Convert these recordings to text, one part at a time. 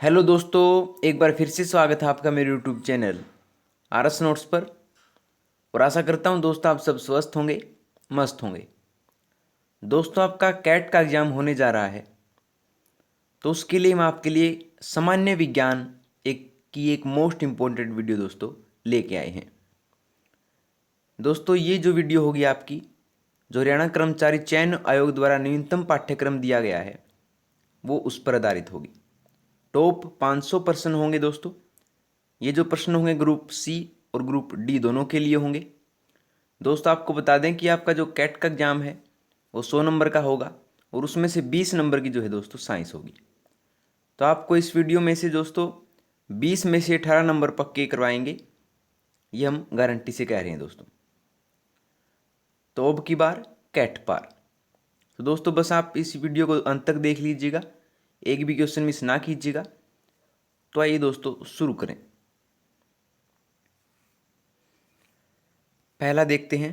Hello दोस्तों, एक बार फिर से स्वागत है आपका मेरे यूट्यूब चैनल आरएस नोट्स पर। और आशा करता हूं दोस्तों आप सब स्वस्थ होंगे, मस्त होंगे। दोस्तों, आपका कैट का एग्जाम होने जा रहा है, तो उसके लिए हम आपके लिए सामान्य विज्ञान एक मोस्ट इम्पोर्टेंट वीडियो दोस्तों लेके आए हैं। दोस्तों, ये जो वीडियो होगी आपकी, जो हरियाणा कर्मचारी चयन आयोग द्वारा न्यूनतम पाठ्यक्रम दिया गया है, वो उस पर आधारित होगी। टॉप 500 प्रश्न होंगे दोस्तों। ये जो प्रश्न होंगे ग्रुप सी और ग्रुप डी दोनों के लिए होंगे। दोस्तों, आपको बता दें कि आपका जो कैट का एग्जाम है वो 100 नंबर का होगा, और उसमें से 20 नंबर की जो है दोस्तों साइंस होगी। तो आपको इस वीडियो में से दोस्तों 20 में से 18 नंबर पक्के करवाएंगे, ये हम गारंटी से कह रहे हैं दोस्तों। तो अब की बार कैट पार। तो दोस्तों, बस आप इस वीडियो को अंत तक देख लीजिएगा, एक भी क्वेश्चन मिस ना कीजिएगा। तो आइए दोस्तों शुरू करें। पहला देखते हैं,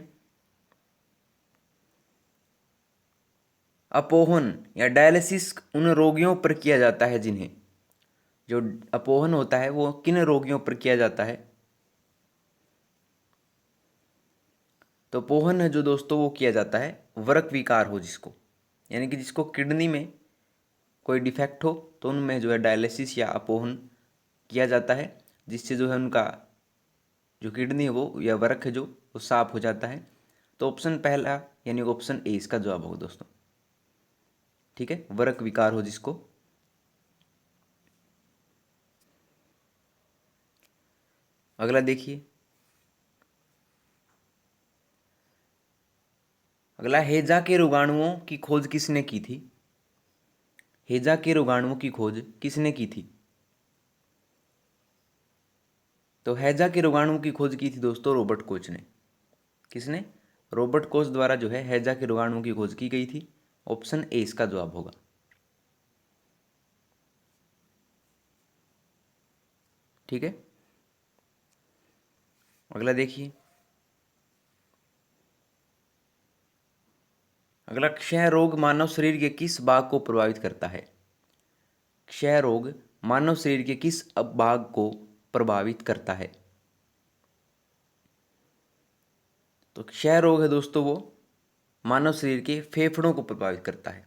अपोहन या डायलिसिस उन रोगियों पर किया जाता है जिन्हें, जो अपोहन होता है वो किन रोगियों पर किया जाता है। तो अपोहन है जो दोस्तों वो किया जाता है वृक्क विकार हो जिसको, यानी कि जिसको किडनी में कोई डिफेक्ट हो, तो उनमें जो है डायलिसिस या अपोहन किया जाता है, जिससे जो है उनका जो किडनी है वो या वृक्क है जो वो साफ हो जाता है। तो ऑप्शन पहला यानी ऑप्शन ए इसका जवाब होगा दोस्तों। ठीक है, वृक्क विकार हो जिसको। अगला देखिए, अगला हैजा के रोगाणुओं की खोज किसने की थी। हैजा के रोगाणुओं की खोज किसने की थी। तो हैजा के रोगाणुओं की खोज की थी दोस्तों रॉबर्ट कोच ने। किसने? रॉबर्ट कोच द्वारा जो है हैजा के रोगाणुओं की खोज की गई थी। ऑप्शन ए इसका जवाब होगा। ठीक है, अगला देखिए, अगला क्षय रोग मानव शरीर के किस भाग को प्रभावित करता है। क्षय रोग मानव शरीर के किस भाग को प्रभावित करता है। तो क्षय रोग है दोस्तों वो मानव शरीर के फेफड़ों को प्रभावित करता है।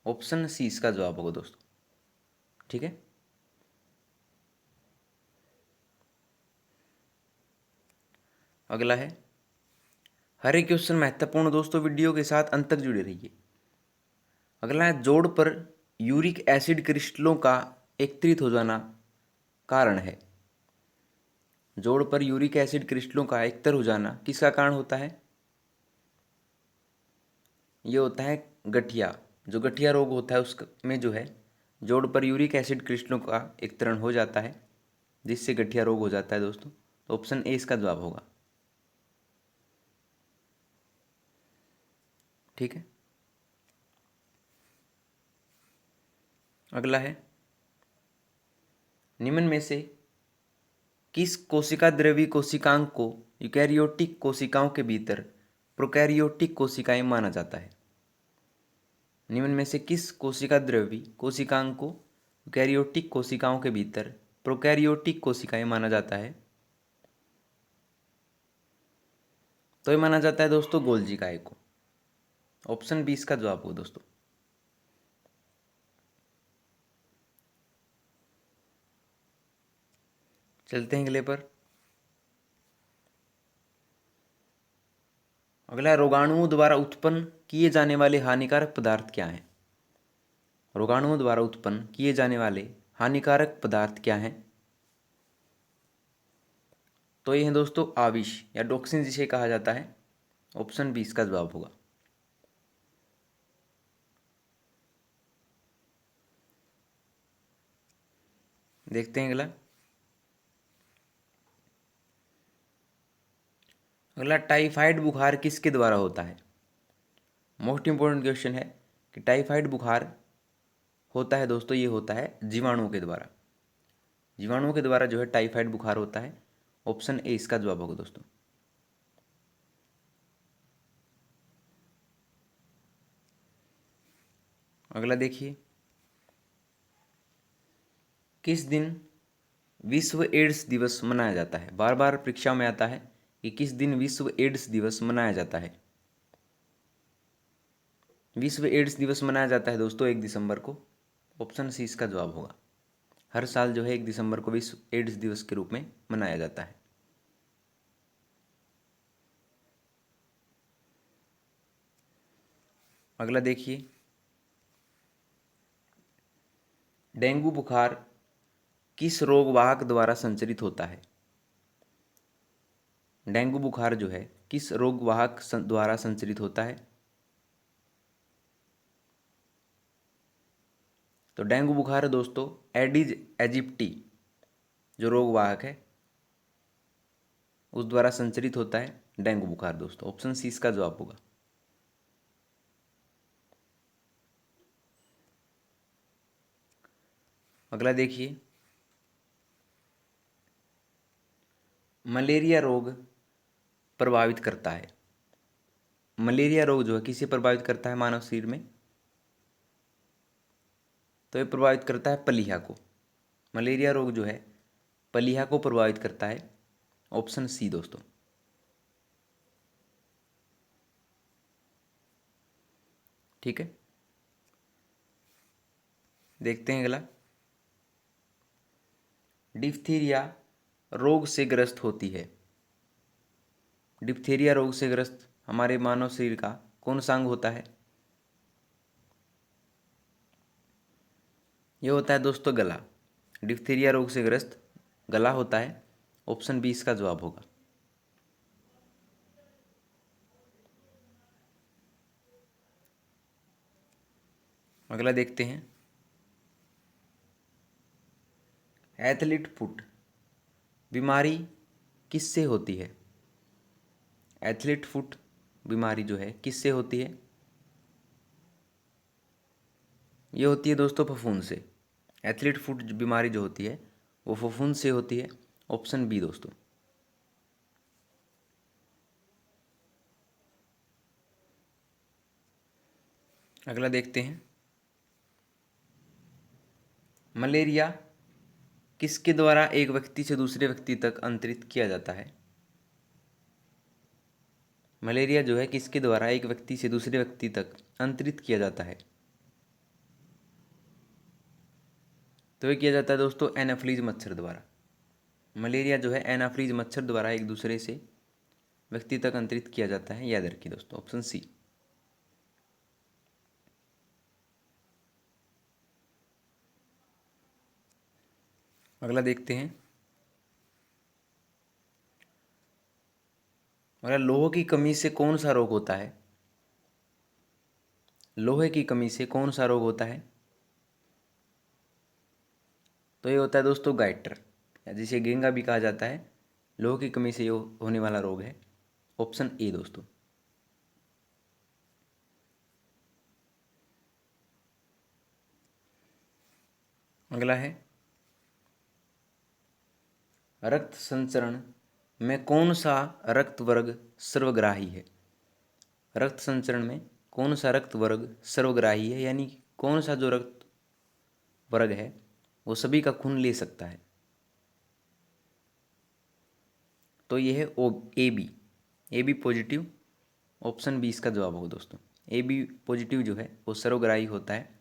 ऑप्शन सी इसका जवाब होगा दोस्तों। ठीक है, अगला है, हर एक क्वेश्चन महत्वपूर्ण दोस्तों, वीडियो के साथ अंत तक जुड़े रहिए। अगला है, जोड़ पर यूरिक एसिड क्रिस्टलों का एकत्रित हो जाना कारण है। जोड़ पर यूरिक एसिड क्रिस्टलों का एकत्र हो जाना किसका कारण होता है। ये होता है गठिया, जो गठिया रोग होता है उसमें जो है जोड़ पर यूरिक एसिड क्रिस्टलों का एकत्रण हो जाता है, जिससे गठिया रोग हो जाता है दोस्तों। तो ऑप्शन ए इसका जवाब होगा। ठीक है, अगला है, निम्न में से किस कोशिका द्रवी कोशिकांग को यूकैरियोटिक कोशिकाओं के भीतर प्रोकैरियोटिक कोशिकाएं माना जाता है। निम्न में से किस कोशिका द्रवी कोशिकांग को यूकैरियोटिक कोशिकाओं के भीतर प्रोकैरियोटिक कोशिकाएं माना जाता है। तो ये माना जाता है दोस्तों गोल्जी काय को। ऑप्शन बी इसका जवाब हो दोस्तों। चलते हैं अगले पर। अगला, रोगाणुओं द्वारा उत्पन्न किए जाने वाले हानिकारक पदार्थ क्या हैं। रोगाणुओं द्वारा उत्पन्न किए जाने वाले हानिकारक पदार्थ क्या हैं। तो ये हैं दोस्तों आविष या टॉक्सिन जिसे कहा जाता है। ऑप्शन बी इसका जवाब होगा। देखते हैं अगला, अगला टाइफाइड बुखार किसके द्वारा होता है। मोस्ट इंपॉर्टेंट क्वेश्चन है कि टाइफाइड बुखार होता है दोस्तों, ये होता है जीवाणुओं के द्वारा। जीवाणुओं के द्वारा जो है टाइफाइड बुखार होता है। ऑप्शन ए इसका जवाब होगा दोस्तों। अगला देखिए, किस दिन विश्व एड्स दिवस मनाया जाता है? बार बार परीक्षा में आता है कि किस दिन विश्व एड्स दिवस मनाया जाता है। विश्व एड्स दिवस मनाया जाता है दोस्तों 1 दिसंबर को। ऑप्शन सी इसका जवाब होगा। हर साल जो है 1 दिसंबर को विश्व एड्स दिवस के रूप में मनाया जाता है। अगला देखिए, डेंगू बुखार किस रोगवाहक द्वारा संचरित होता है? डेंगू बुखार जो है किस रोगवाहक द्वारा संचरित होता है? तो डेंगू बुखार दोस्तों एडिज एजिप्टी जो रोगवाहक है उस द्वारा संचरित होता है डेंगू बुखार दोस्तों। ऑप्शन सी इसका जवाब होगा। अगला देखिए, मलेरिया रोग प्रभावित करता है। मलेरिया रोग जो है किसे प्रभावित करता है मानव शरीर में? तो ये प्रभावित करता है प्लीहा को। मलेरिया रोग जो है प्लीहा को प्रभावित करता है। ऑप्शन सी दोस्तों। ठीक है, देखते हैं अगला। डिप्थीरिया रोग से ग्रस्त होती है। डिप्थीरिया रोग से ग्रस्त हमारे मानव शरीर का कौन सा अंग होता है? ये होता है दोस्तों गला। डिप्थीरिया रोग से ग्रस्त गला होता है। ऑप्शन बी इसका जवाब होगा। अगला देखते हैं, एथलीट फुट बीमारी किससे होती है? एथलीट फुट बीमारी जो है किससे होती है? ये होती है दोस्तों फफूंद से। एथलीट फुट बीमारी जो होती है वो फफूंद से होती है। ऑप्शन बी दोस्तों। अगला देखते हैं, मलेरिया किसके द्वारा एक व्यक्ति से दूसरे व्यक्ति तक अंतरित किया जाता है? मलेरिया जो है किसके द्वारा एक व्यक्ति से दूसरे व्यक्ति तक अंतरित किया जाता है? तो ये किया जाता है दोस्तों एनाफ्लीज मच्छर द्वारा। मलेरिया जो है एनाफ्लीज मच्छर द्वारा एक दूसरे से व्यक्ति तक अंतरित किया जाता है। याद रखिए दोस्तों, ऑप्शन सी। अगला देखते हैं, अगर लोहे की कमी से कौन सा रोग होता है? लोहे की कमी से कौन सा रोग होता है? तो ये होता है दोस्तों गाइटर, या जिसे गेंगा भी कहा जाता है। लोहे की कमी से होने वाला रोग है। ऑप्शन ए दोस्तों। अगला है, रक्त संचरण में कौन सा रक्त वर्ग सर्वग्राही है? रक्त संचरण में कौन सा रक्त वर्ग सर्वग्राही है, यानी कौन सा जो रक्त वर्ग है वो सभी का खून ले सकता है? तो ये है O A B positive. Option B इसका जवाब होगा दोस्तों। ए बी पॉजिटिव जो है वो सर्वग्राही होता है।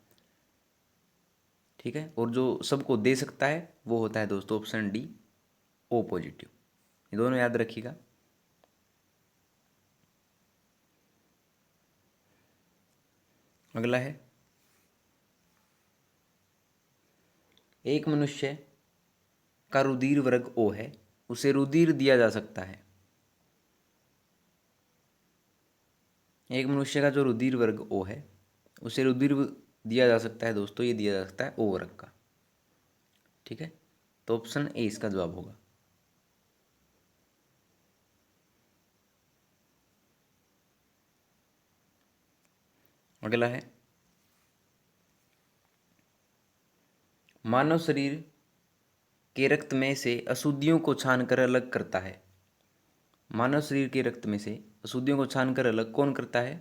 ठीक है, और जो सबको दे सकता है वो होता है दोस्तों ऑप्शन डी ओ पॉजिटिव। ये दोनों याद रखिएगा। अगला है, एक मनुष्य का रुधिर वर्ग ओ है, उसे रुधिर दिया जा सकता है। एक मनुष्य का जो रुधिर वर्ग ओ है उसे रुधिर दिया जा सकता है दोस्तों। ये दिया जा सकता है ओ वर्ग का। ठीक है, तो ऑप्शन ए इसका जवाब होगा। अगला है, मानव शरीर के रक्त में से अशुद्धियों को छानकर अलग करता है। मानव शरीर के रक्त में से अशुद्धियों को छानकर अलग कौन करता है?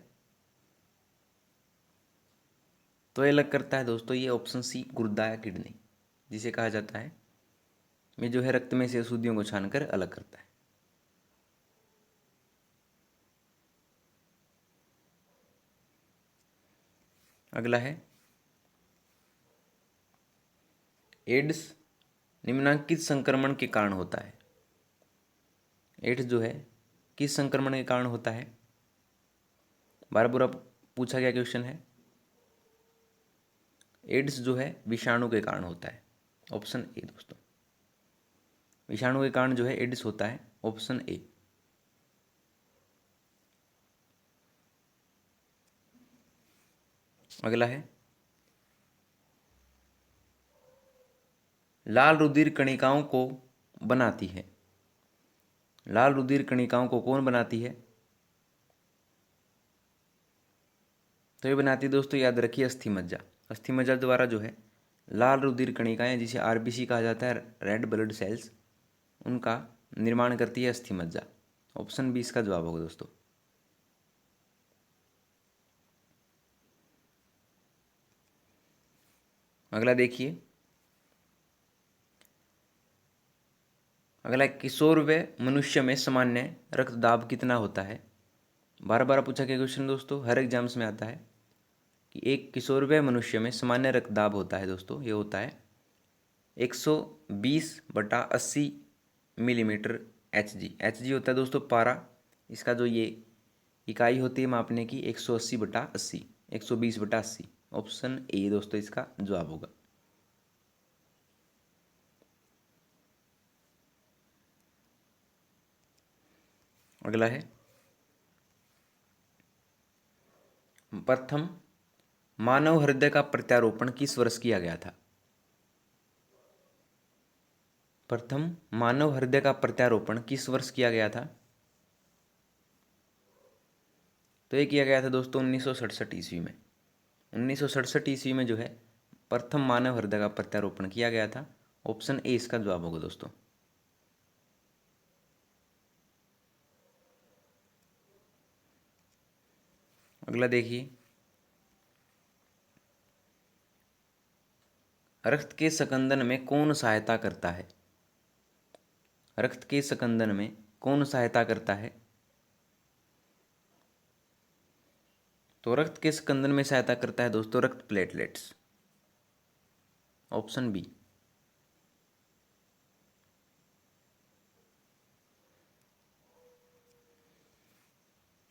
तो ये अलग करता है दोस्तों ये ऑप्शन सी गुर्दा या किडनी। जिसे कहा जाता है, में जो है रक्त में से अशुद्धियों को छानकर अलग करता है। अगला है एड्स निम्नलिखित संक्रमण के कारण होता है। एड्स जो है किस संक्रमण के कारण होता है? बार बार पूछा गया क्वेश्चन है। एड्स जो है विषाणु के कारण होता है, ऑप्शन ए दोस्तों। विषाणु के कारण जो है एड्स होता है, ऑप्शन ए। अगला है लाल रुधिर कणिकाओं को बनाती है। लाल रुधिर कणिकाओं को कौन बनाती है? तो ये बनाती है दोस्तों, याद रखिए, अस्थि मज्जा। अस्थि मज्जा द्वारा जो है लाल रुधिर कणिकाएं, जिसे आरबीसी कहा जाता है, रेड ब्लड सेल्स, उनका निर्माण करती है अस्थि मज्जा। ऑप्शन बी इसका जवाब होगा दोस्तों। अगला देखिए, अगला किशोर व मनुष्य में सामान्य रक्तदाब कितना होता है? बार बार पूछा गया क्वेश्चन दोस्तों, हर एग्जाम्स में आता है कि एक किशोर व मनुष्य में सामान्य रक्तदाब होता है दोस्तों, ये होता है 120/80 मिलीमीटर एचजी। एचजी होता है दोस्तों पारा, इसका जो ये इकाई होती है मापने की 180/80, 120/80। ऑप्शन ए दोस्तों इसका जवाब होगा। अगला है प्रथम मानव हृदय का प्रत्यारोपण किस वर्ष किया गया था? प्रथम मानव हृदय का प्रत्यारोपण किस वर्ष किया गया था? तो ये किया गया था दोस्तों 1967 ईस्वी में। 1967 ईस्वी में जो है प्रथम मानव हृदय का प्रत्यारोपण किया गया था। ऑप्शन ए इसका जवाब होगा दोस्तों। अगला देखिए, रक्त के संकंदन में कौन सहायता करता है? रक्त के संकंदन में कौन सहायता करता है? तो रक्त के स्कंदन में सहायता करता है दोस्तों रक्त प्लेटलेट्स, ऑप्शन बी।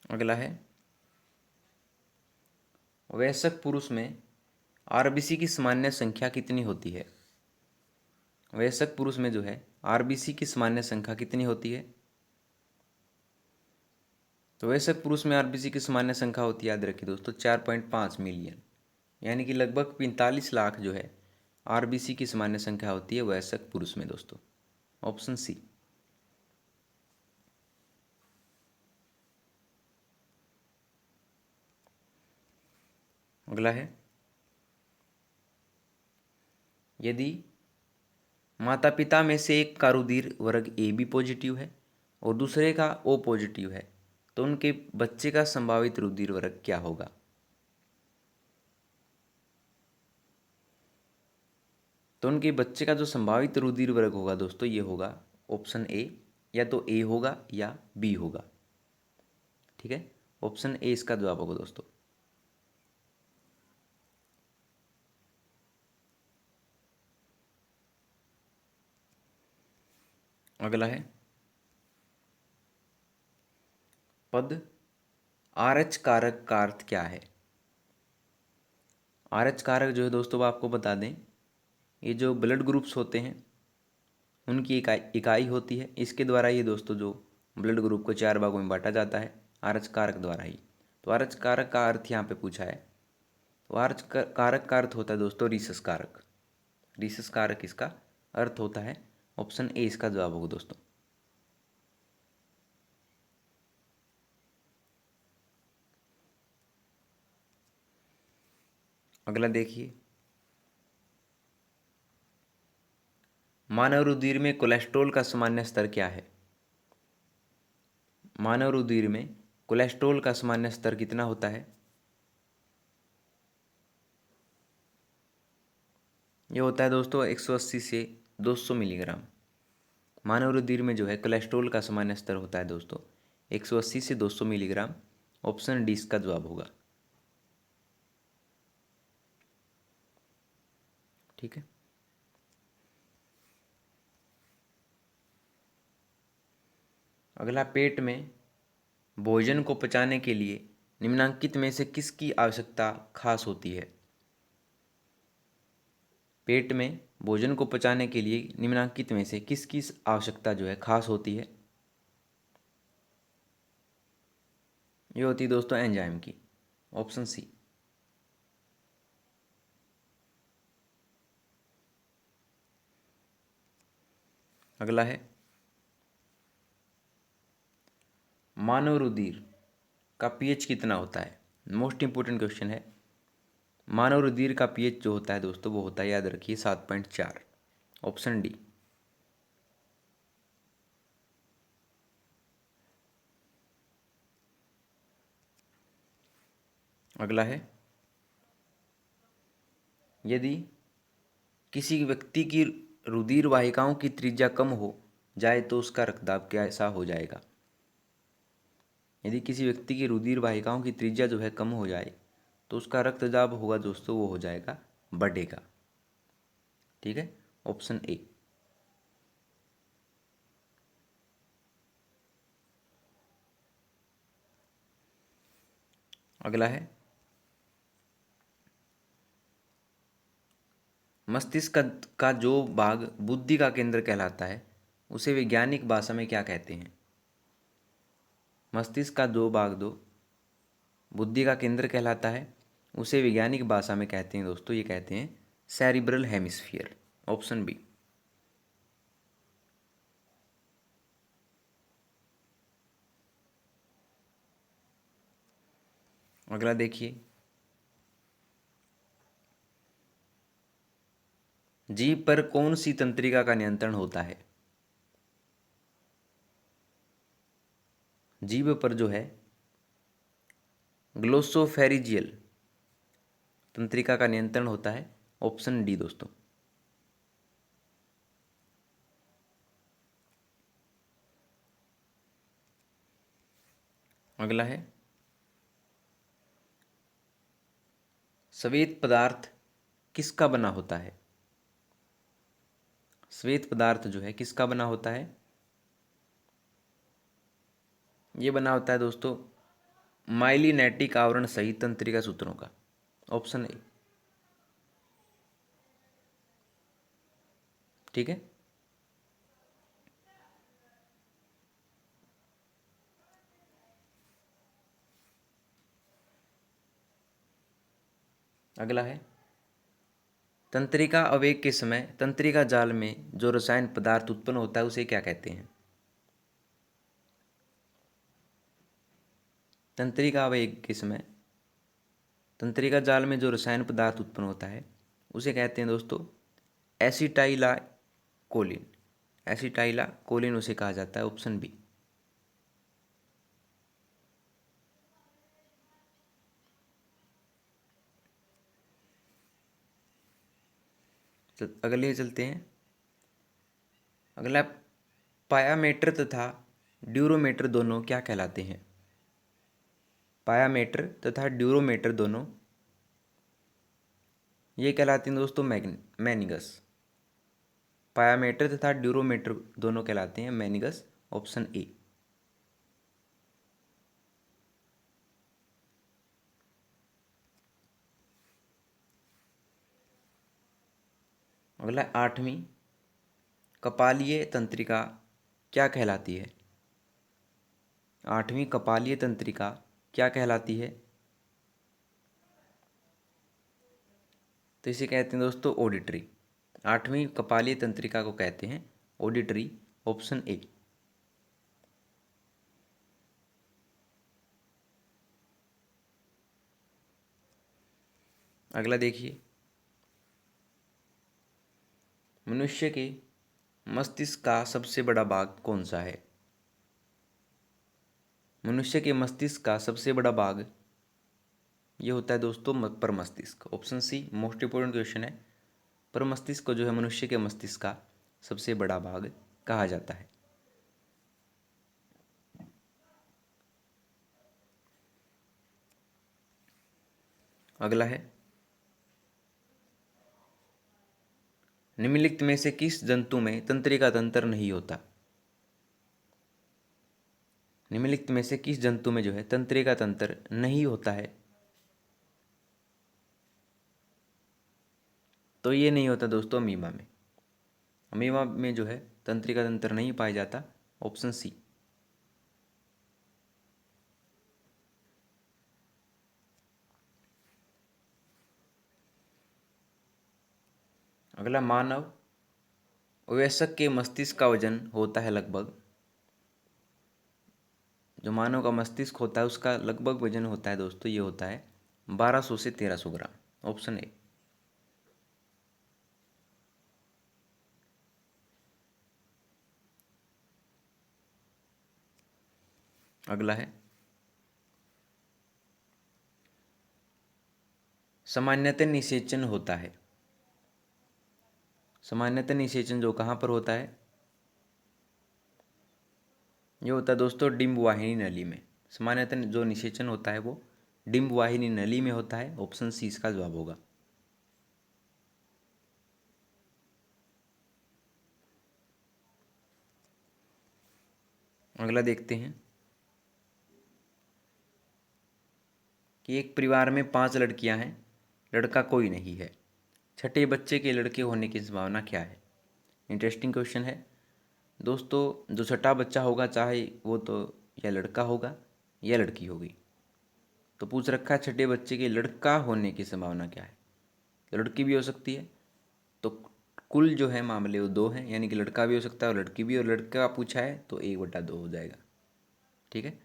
अगला है वयस्क पुरुष में आरबीसी की सामान्य संख्या कितनी होती है? वयस्क पुरुष में जो है आरबीसी की सामान्य संख्या कितनी होती है? तो वयस्क पुरुष में आरबीसी की सामान्य संख्या होती है, याद रखिए दोस्तों, 4.5 मिलियन, यानी कि लगभग 45 लाख जो है आरबीसी की सामान्य संख्या होती है वयस्क पुरुष में दोस्तों। Option C. अगला है यदि माता पिता में से एक का रुधिर वर्ग ए बी पॉजिटिव है और दूसरे का ओ पॉजिटिव है, तो उनके बच्चे का संभावित रुधिर वर्ग क्या होगा? तो उनके बच्चे का जो संभावित रुधिर वर्ग होगा दोस्तों, ये होगा ऑप्शन ए, या तो ए होगा या बी होगा। ठीक है, ऑप्शन ए इसका जवाब होगा दोस्तों। अगला है पद आर एच कारक का अर्थ क्या है? आर एच कारक जो है दोस्तों आपको बता दें, ये जो ब्लड ग्रुप्स होते हैं उनकी इकाई होती है। इसके द्वारा ये दोस्तों जो ब्लड ग्रुप को 4 भागों में बांटा जाता है आर एच कारक द्वारा ही। तो आर एच कारक का अर्थ यहाँ पे पूछा है, तो आर एच कारक का अर्थ होता है दोस्तों रीसस कारक। रीसस कारक इसका अर्थ होता है। ऑप्शन ए इसका जवाब होगा दोस्तों। अगला देखिए, मानव रुधिर में कोलेस्ट्रॉल का सामान्य स्तर क्या है? मानव रुधिर में कोलेस्ट्रॉल का सामान्य स्तर कितना होता है? ये होता है दोस्तों 180 से 200 मिलीग्राम। मानव रुधिर में जो है कोलेस्ट्रॉल का सामान्य स्तर होता है दोस्तों 180 से 200 मिलीग्राम। ऑप्शन डी इसका जवाब होगा। ठीक है। अगला, पेट में भोजन को पचाने के लिए निम्नलिखित में से किसकी आवश्यकता खास होती है? पेट में भोजन को पचाने के लिए निम्नलिखित में से किसकी आवश्यकता जो है खास होती है? ये होती है दोस्तों एंजाइम की। Option C. अगला है, मानव रुधिर का पीएच कितना होता है? मोस्ट इंपोर्टेंट क्वेश्चन है। मानव रुधिर का पीएच जो होता है दोस्तों वो होता है, याद रखिए, 7.4। Option D. अगला है, यदि किसी व्यक्ति की रुधिर वाहिकाओं की त्रिज्या कम हो जाए तो उसका रक्तदाब कैसा हो जाएगा? यदि किसी व्यक्ति की रुधिर वाहिकाओं की त्रिज्या जो है कम हो जाए तो उसका रक्तदाब होगा दोस्तों वो हो जाएगा, बढ़ेगा। ठीक है, ऑप्शन ए। अगला है, मस्तिष्क का जो भाग बुद्धि का केंद्र कहलाता है उसे वैज्ञानिक भाषा में क्या कहते हैं? मस्तिष्क का जो भाग दो बुद्धि का केंद्र कहलाता है उसे वैज्ञानिक भाषा में कहते हैं दोस्तों, ये कहते हैं सेरिब्रल हेमिस्फीयर। Option B. अगला देखिए, जीभ पर कौन सी तंत्रिका का नियंत्रण होता है? जीभ पर जो है ग्लोसोफेरिजियल तंत्रिका का नियंत्रण होता है। ऑप्शन डी दोस्तों। अगला है, श्वेत पदार्थ किसका बना होता है? श्वेत पदार्थ जो है किसका बना होता है? ये बना होता है दोस्तों माइलिनेटिक आवरण सहित तंत्रिका सूत्रों का। Option A. ठीक है। अगला है, तंत्रिका आवेग के समय तंत्रिका जाल में जो रसायन पदार्थ उत्पन्न होता है उसे क्या कहते हैं? तंत्रिका आवेग के समय तंत्रिका जाल में जो रसायन पदार्थ उत्पन्न होता है उसे कहते हैं दोस्तों एसिटाइला कोलिन। एसिटाइला कोलिन उसे कहा जाता है। Option B. अगले चलते हैं। अगला, पायामीटर तथा ड्यूरोमीटर दोनों क्या कहलाते हैं? पायामीटर तथा ड्यूरोमीटर दोनों ये कहलाते हैं दोस्तों मैनिगस। पायामीटर तथा ड्यूरोमीटर दोनों कहलाते हैं मैनिगस। Option A. अगला, आठवीं कपालीय तंत्रिका क्या कहलाती है? आठवीं कपालीय तंत्रिका क्या कहलाती है? तो इसे कहते हैं दोस्तों ऑडिटरी। आठवीं कपालीय तंत्रिका को कहते हैं ऑडिटरी। Option A. अगला देखिए, मनुष्य के मस्तिष्क का सबसे बड़ा भाग कौन सा है? मनुष्य के मस्तिष्क का सबसे बड़ा भाग ये होता है दोस्तों पर मस्तिष्क। Option C most important question है। पर मस्तिष्क को जो है मनुष्य के मस्तिष्क का सबसे बड़ा भाग कहा जाता है। अगला है, निम्नलिखित में से किस जंतु में तंत्रिका तंत्र नहीं होता? निम्नलिखित में से किस जंतु में जो है तंत्रिका तंत्र नहीं होता है? तो ये नहीं होता दोस्तों अमीबा में। अमीबा में जो है तंत्रिका तंत्र नहीं पाया जाता, ऑप्शन सी। अगला, मानव वयस्क के मस्तिष्क का वजन होता है लगभग, जो मानव का मस्तिष्क होता है उसका लगभग वजन होता है दोस्तों, ये होता है 1200 से 1300 ग्राम, ऑप्शन ए। अगला है, सामान्यतः निषेचन होता है। सामान्यतः निषेचन जो कहाँ पर होता है? ये होता है दोस्तों डिंब वाहिनी नली में। सामान्यतः जो निषेचन होता है वो डिंब वाहिनी नली में होता है, ऑप्शन सी इसका जवाब होगा। अगला देखते हैं कि एक परिवार में 5 लड़कियां हैं, लड़का कोई नहीं है, छठे बच्चे के लड़के होने की संभावना क्या है? इंटरेस्टिंग क्वेश्चन है दोस्तों। जो छठा बच्चा होगा चाहे वो तो या लड़का होगा या लड़की होगी, तो पूछ रखा है छठे बच्चे के लड़का होने की संभावना क्या है? लड़की भी हो सकती है, तो कुल जो है मामले वो 2 हैं, यानी कि लड़का भी हो सकता है और लड़की भी, और लड़का पूछा है तो 1/2 हो जाएगा। ठीक है,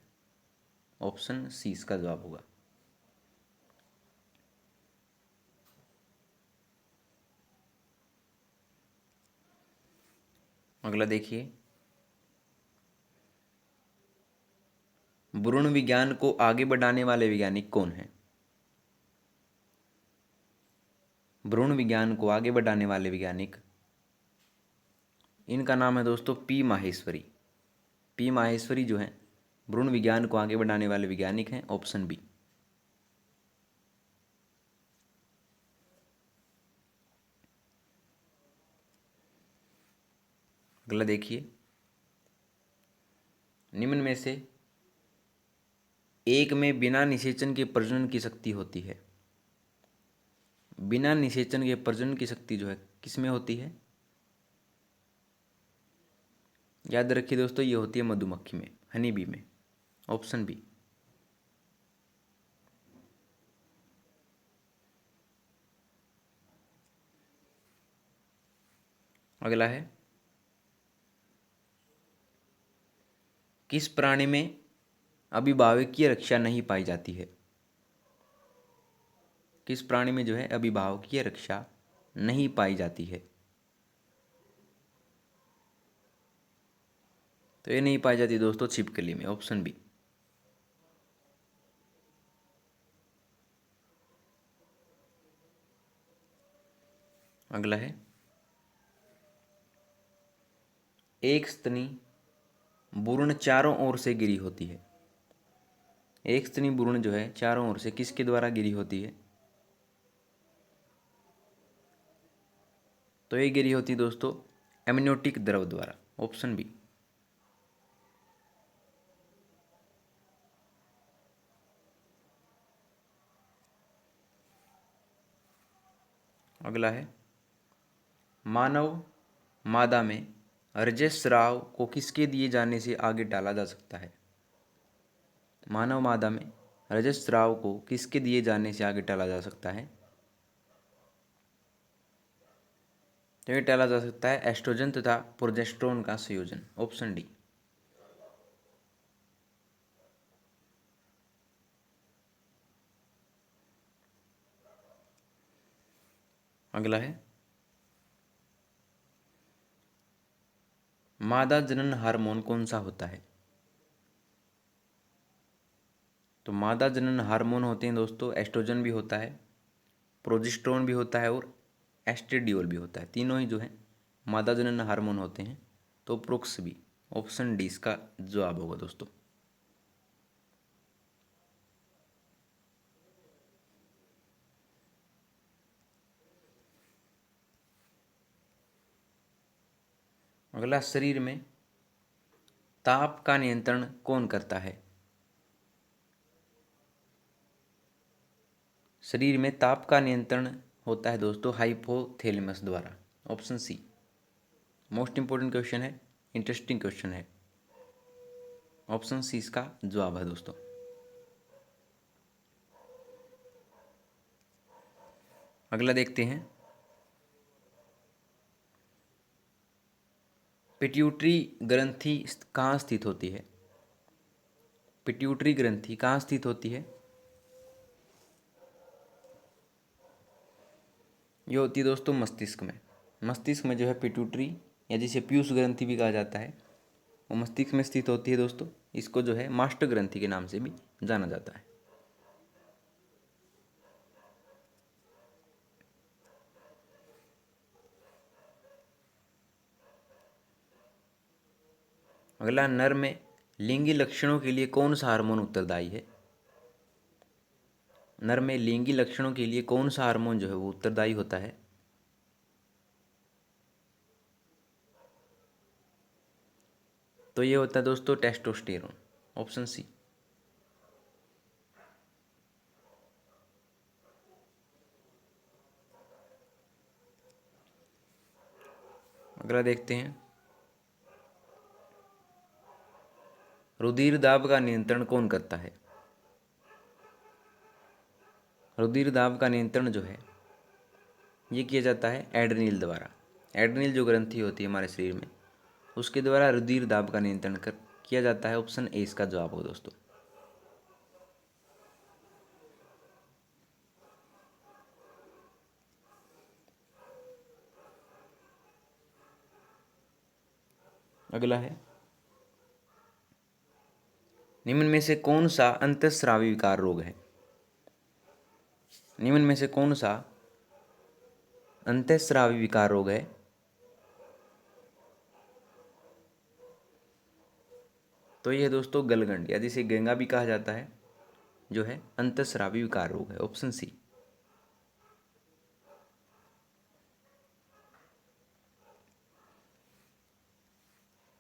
ऑप्शन सी इसका जवाब होगा। अगला देखिए, भ्रूण विज्ञान को आगे बढ़ाने वाले वैज्ञानिक कौन हैं? भ्रूण विज्ञान को आगे बढ़ाने वाले वैज्ञानिक, इनका नाम है दोस्तों पी माहेश्वरी। पी माहेश्वरी जो है भ्रूण विज्ञान को आगे बढ़ाने वाले वैज्ञानिक हैं, ऑप्शन बी। अगला देखिए, निम्न में से एक में बिना निषेचन के प्रजनन की शक्ति होती है। बिना निषेचन के प्रजनन की शक्ति जो है किस में होती है? याद रखिए दोस्तों, ये होती है मधुमक्खी में, हनी बी में, ऑप्शन बी। अगला है, किस प्राणी में अभिभावकीय रक्षा नहीं पाई जाती है? किस प्राणी में जो है अभिभावकीय रक्षा नहीं पाई जाती है? तो ये नहीं पाई जाती दोस्तों छिपकली में, ऑप्शन बी। अगला है, एक स्तनी भ्रूण चारों ओर से गिरी होती है। एक स्तनी भ्रूण जो है चारों ओर से किसके द्वारा गिरी होती है? तो ये गिरी होती है दोस्तों एमनियोटिक द्रव द्वारा, ऑप्शन बी। अगला है, मानव मादा में रजस्राव को किसके दिए जाने से आगे डाला जा सकता है? मानव मादा में रजस्राव को किसके दिए जाने से आगे डाला जा सकता है? तो ये डाला जा सकता है एस्ट्रोजन तथा प्रोजेस्टेरोन का संयोजन, ऑप्शन डी। अगला है, मादा जनन हार्मोन कौन सा होता है? तो मादा जनन हार्मोन होते हैं दोस्तों एस्ट्रोजन भी होता है, प्रोजेस्टेरोन भी होता है और एस्ट्रेडियोल भी होता है। तीनों ही जो है मादा जनन हार्मोन होते हैं। तो प्रोक्स भी, ऑप्शन डी इसका जवाब होगा दोस्तों। अगला, शरीर में ताप का नियंत्रण कौन करता है? शरीर में ताप का नियंत्रण होता है दोस्तों हाइपोथैलेमस द्वारा। Option C. Most important question है, इंटरेस्टिंग क्वेश्चन है। ऑप्शन सी इसका जवाब है दोस्तों। अगला देखते हैं, पिट्यूटरी ग्रंथि कहाँ स्थित होती है? पिट्यूटरी ग्रंथि कहाँ स्थित होती है? ये होती है दोस्तों मस्तिष्क में। मस्तिष्क में जो है पिट्यूटरी, या जिसे पीयूष ग्रंथि भी कहा जाता है, वो मस्तिष्क में स्थित होती है दोस्तों। इसको जो है मास्टर ग्रंथि के नाम से भी जाना जाता है। अगला, नर में लिंगी लक्षणों के लिए कौन सा हार्मोन उत्तरदायी है? नर में लिंगी लक्षणों के लिए कौन सा हार्मोन जो है वो उत्तरदायी होता है? तो ये होता है दोस्तों टेस्टोस्टेरोन। Option C. अगला देखते हैं, रुधिर दाब का नियंत्रण कौन करता है? रुधिर दाब का नियंत्रण जो है ये किया जाता है एड्रेनल द्वारा। एड्रेनल जो ग्रंथि होती है हमारे शरीर में, उसके द्वारा रुधिर दाब का नियंत्रण किया जाता है। ऑप्शन ए इसका जवाब हो दोस्तों। अगला है, निम्न में से कौन सा अंतःस्रावी विकार रोग है? निम्न में से कौन सा अंतःस्रावी विकार रोग है? तो ये दोस्तों गलगंड, या जिसे गेंगा भी कहा जाता है, जो है अंतःस्रावी विकार रोग है। Option C.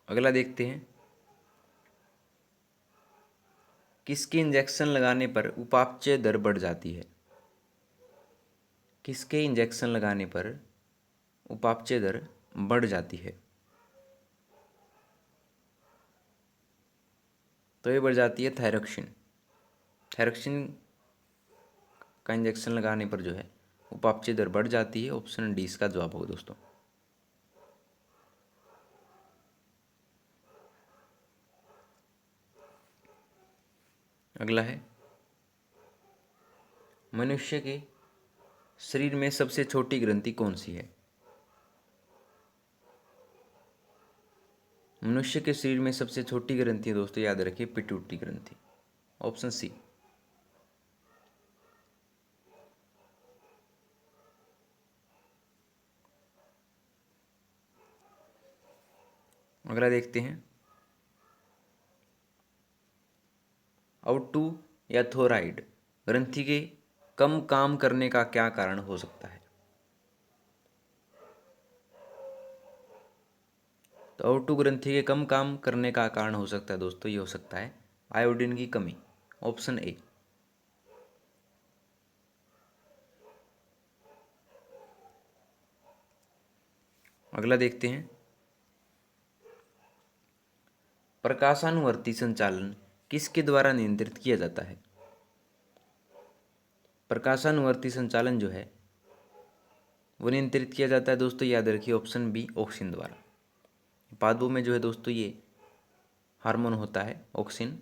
अगला देखते हैं, किसके इंजेक्शन लगाने पर उपापचय दर बढ़ जाती है? किसके इंजेक्शन लगाने पर उपापचय दर बढ़ जाती है? तो ये बढ़ जाती है थायरोक्सिन। थायरोक्सिन का इंजेक्शन लगाने पर जो है उपापचय दर बढ़ जाती है। ऑप्शन डी इसका जवाब होगा दोस्तों। अगला है, मनुष्य के शरीर में सबसे छोटी ग्रंथि कौन सी है? मनुष्य के शरीर में सबसे छोटी ग्रंथि दोस्तों याद रखिए पिट्यूटरी ग्रंथि। Option C. अगला देखते हैं, आउटू या थोराइड ग्रंथि के कम काम करने का क्या कारण हो सकता है? तो आउटू ग्रंथि के कम काम करने का कारण हो सकता है दोस्तों, ये हो सकता है आयोडीन की कमी। Option A. अगला देखते हैं, प्रकाशानुवर्ती संचालन किसके द्वारा नियंत्रित किया जाता है? प्रकाशानुवर्ती संचालन जो है वो नियंत्रित किया जाता है दोस्तों, याद रखिए ऑप्शन बी, ऑक्सिन द्वारा। पादपों में जो है दोस्तों ये हार्मोन होता है ऑक्सिन,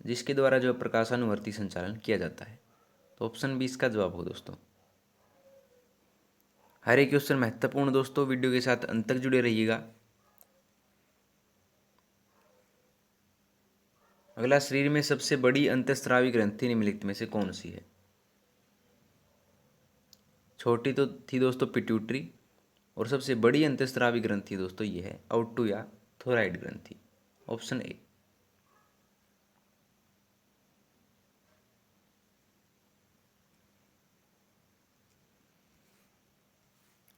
जिसके द्वारा जो है प्रकाशानुवर्ती संचालन किया जाता है। तो ऑप्शन बी इसका जवाब हो दोस्तों। हर एक क्वेश्चन महत्वपूर्ण दोस्तों, वीडियो के साथ अंत तक जुड़े रहिएगा। अगला, शरीर में सबसे बड़ी अंतःस्रावी ग्रंथि निम्नलिखित में से कौन सी है? छोटी तो थी दोस्तों पिट्यूटरी, और सबसे बड़ी अंतःस्रावी ग्रंथि दोस्तों ये है आउटटू या थोराइड ग्रंथि, ऑप्शन ए।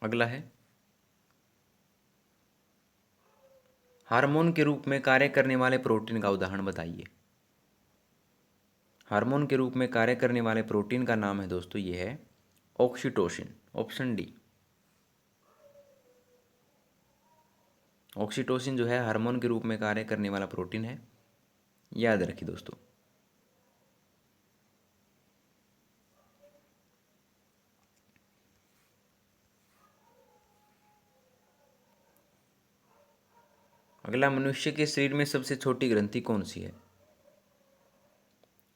अगला है, हार्मोन के रूप में कार्य करने वाले प्रोटीन का उदाहरण बताइए। हार्मोन के रूप में कार्य करने वाले प्रोटीन का नाम है दोस्तों ये है ऑक्सीटोसिन, ऑप्शन डी। ऑक्सीटोसिन जो है हार्मोन के रूप में कार्य करने वाला प्रोटीन है, याद रखिए दोस्तों। अगला, मनुष्य के शरीर में सबसे छोटी ग्रंथि कौन सी है?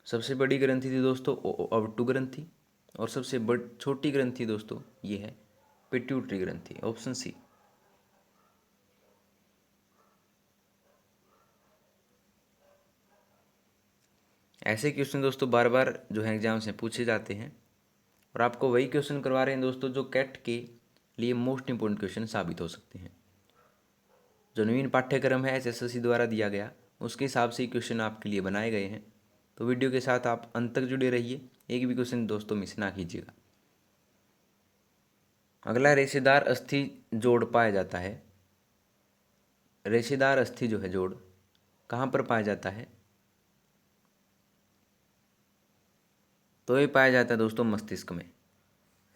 सबसे बड़ी ग्रंथि थी दोस्तों अवटु ग्रंथि, और सबसे छोटी ग्रंथि दोस्तों ये है पिट्यूटरी ग्रंथि, ऑप्शन सी। ऐसे क्वेश्चन दोस्तों बार बार जो है एग्जाम से पूछे जाते हैं, और आपको वही क्वेश्चन करवा रहे हैं दोस्तों जो कैट के लिए मोस्ट इंपोर्टेंट क्वेश्चन साबित हो सकते हैं। जो नवीन पाठ्यक्रम है एसएससी द्वारा दिया गया, उसके हिसाब से ही क्वेश्चन आपके लिए बनाए गए हैं। तो वीडियो के साथ आप अंत तक जुड़े रहिए, एक भी क्वेश्चन दोस्तों मिस ना कीजिएगा। अगला, रेशेदार अस्थि जोड़ पाया जाता है। रेशेदार अस्थि जो है जोड़ कहाँ पर पाया जाता है? तो ये पाया जाता है दोस्तों मस्तिष्क में।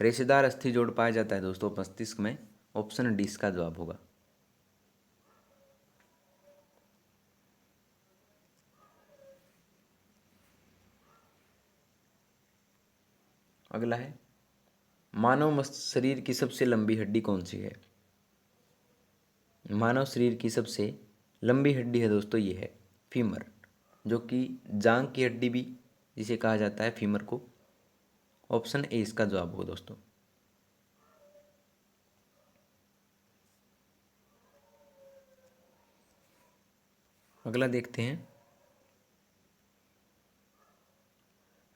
रेशेदार अस्थि जोड़ पाया जाता है दोस्तों मस्तिष्क में, ऑप्शन डी इसका जवाब होगा। अगला है, मानव शरीर की सबसे लंबी हड्डी कौन सी है? मानव शरीर की सबसे लंबी हड्डी है दोस्तों ये है फीमर, जो कि जांग की हड्डी भी जिसे कहा जाता है फीमर को, ऑप्शन ए इसका जवाब होगा दोस्तों। अगला देखते हैं,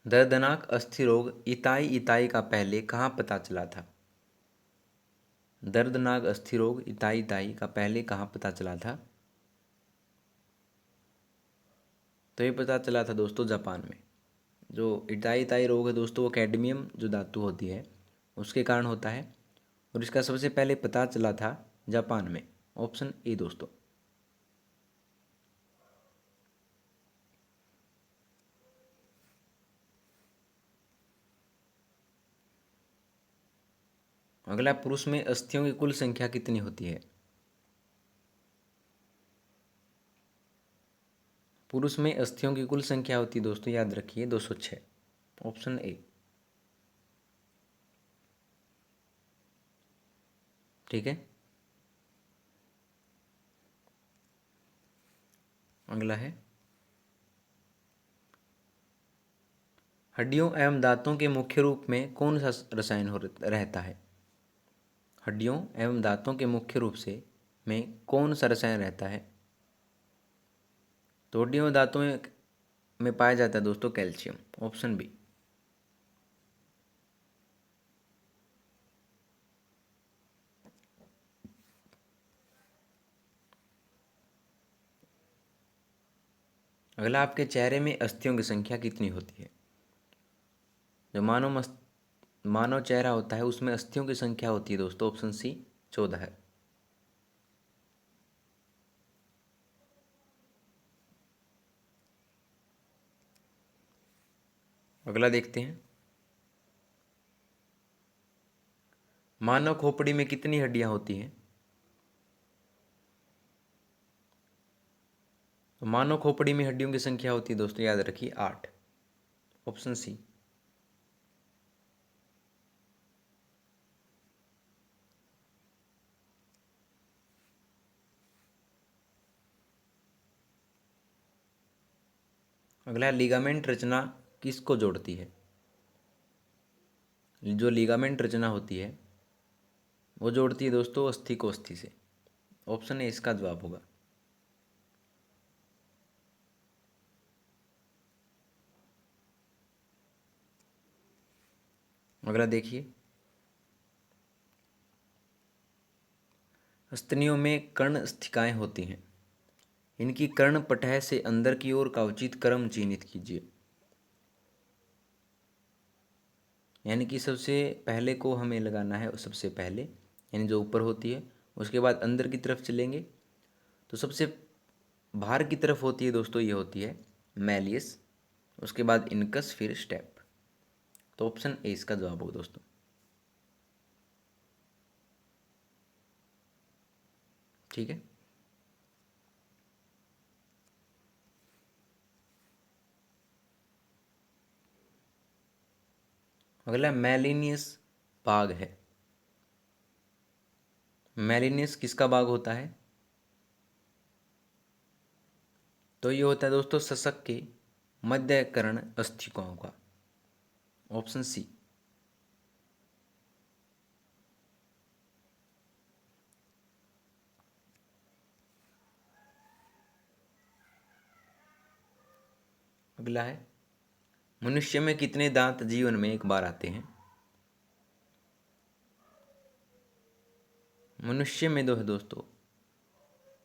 दर्दनाक अस्थि रोग इताई इताई का पहले कहाँ पता चला था? दर्दनाक अस्थि रोग इताई इताई का पहले कहाँ पता चला था? तो ये पता चला था दोस्तों जापान में। जो इताई इताई रोग है दोस्तों वो कैडमियम जो धातु होती है उसके कारण होता है, और इसका सबसे पहले पता चला था जापान में, ऑप्शन ए दोस्तों। अगला, पुरुष में अस्थियों की कुल संख्या कितनी होती है? पुरुष में अस्थियों की कुल संख्या होती है दोस्तों, याद रखिए 206, ऑप्शन ए। ठीक है। अगला है, हड्डियों एवं दांतों के मुख्य रूप में कौन सा रसायन हो रहता है? हड्डियों एवं दांतों के मुख्य रूप से में कौन सा रसायन रहता है? तो हड्डियों और दांतों में पाया जाता है दोस्तों कैल्शियम, ऑप्शन बी। अगला, आपके चेहरे में अस्थियों की संख्या कितनी होती है? जो मानव चेहरा होता है उसमें अस्थियों की संख्या होती है दोस्तों, ऑप्शन सी 14 है। अगला देखते हैं, मानव खोपड़ी में कितनी हड्डियां होती हैं? तो मानव खोपड़ी में हड्डियों की संख्या होती है दोस्तों, याद रखिए 8, ऑप्शन सी। अगला, लिगामेंट रचना किसको जोड़ती है? जो लिगामेंट रचना होती है वो जोड़ती है दोस्तों अस्थि को अस्थि से, ऑप्शन ए इसका जवाब होगा। अगला देखिए, स्तनियों में कर्ण स्थिकाएँ होती हैं। इनकी कर्ण पटह से अंदर की ओर का उचित क्रम चिह्नित कीजिए। यानी कि सबसे पहले को हमें लगाना है, सबसे पहले यानी जो ऊपर होती है, उसके बाद अंदर की तरफ चलेंगे तो सबसे बाहर की तरफ होती है दोस्तों, ये होती है मैलियस, उसके बाद इनकस, फिर स्टेप। तो ऑप्शन ए इसका जवाब होगा दोस्तों। ठीक है। अगला मैलिनियस बाघ है। मैलिनियस किसका बाघ होता है? तो ये होता है दोस्तों सशक के मध्य कर्ण अस्थिकाओं का। Option C. अगला है, मनुष्य में कितने दांत जीवन में एक बार आते हैं? मनुष्य में दो है दोस्तों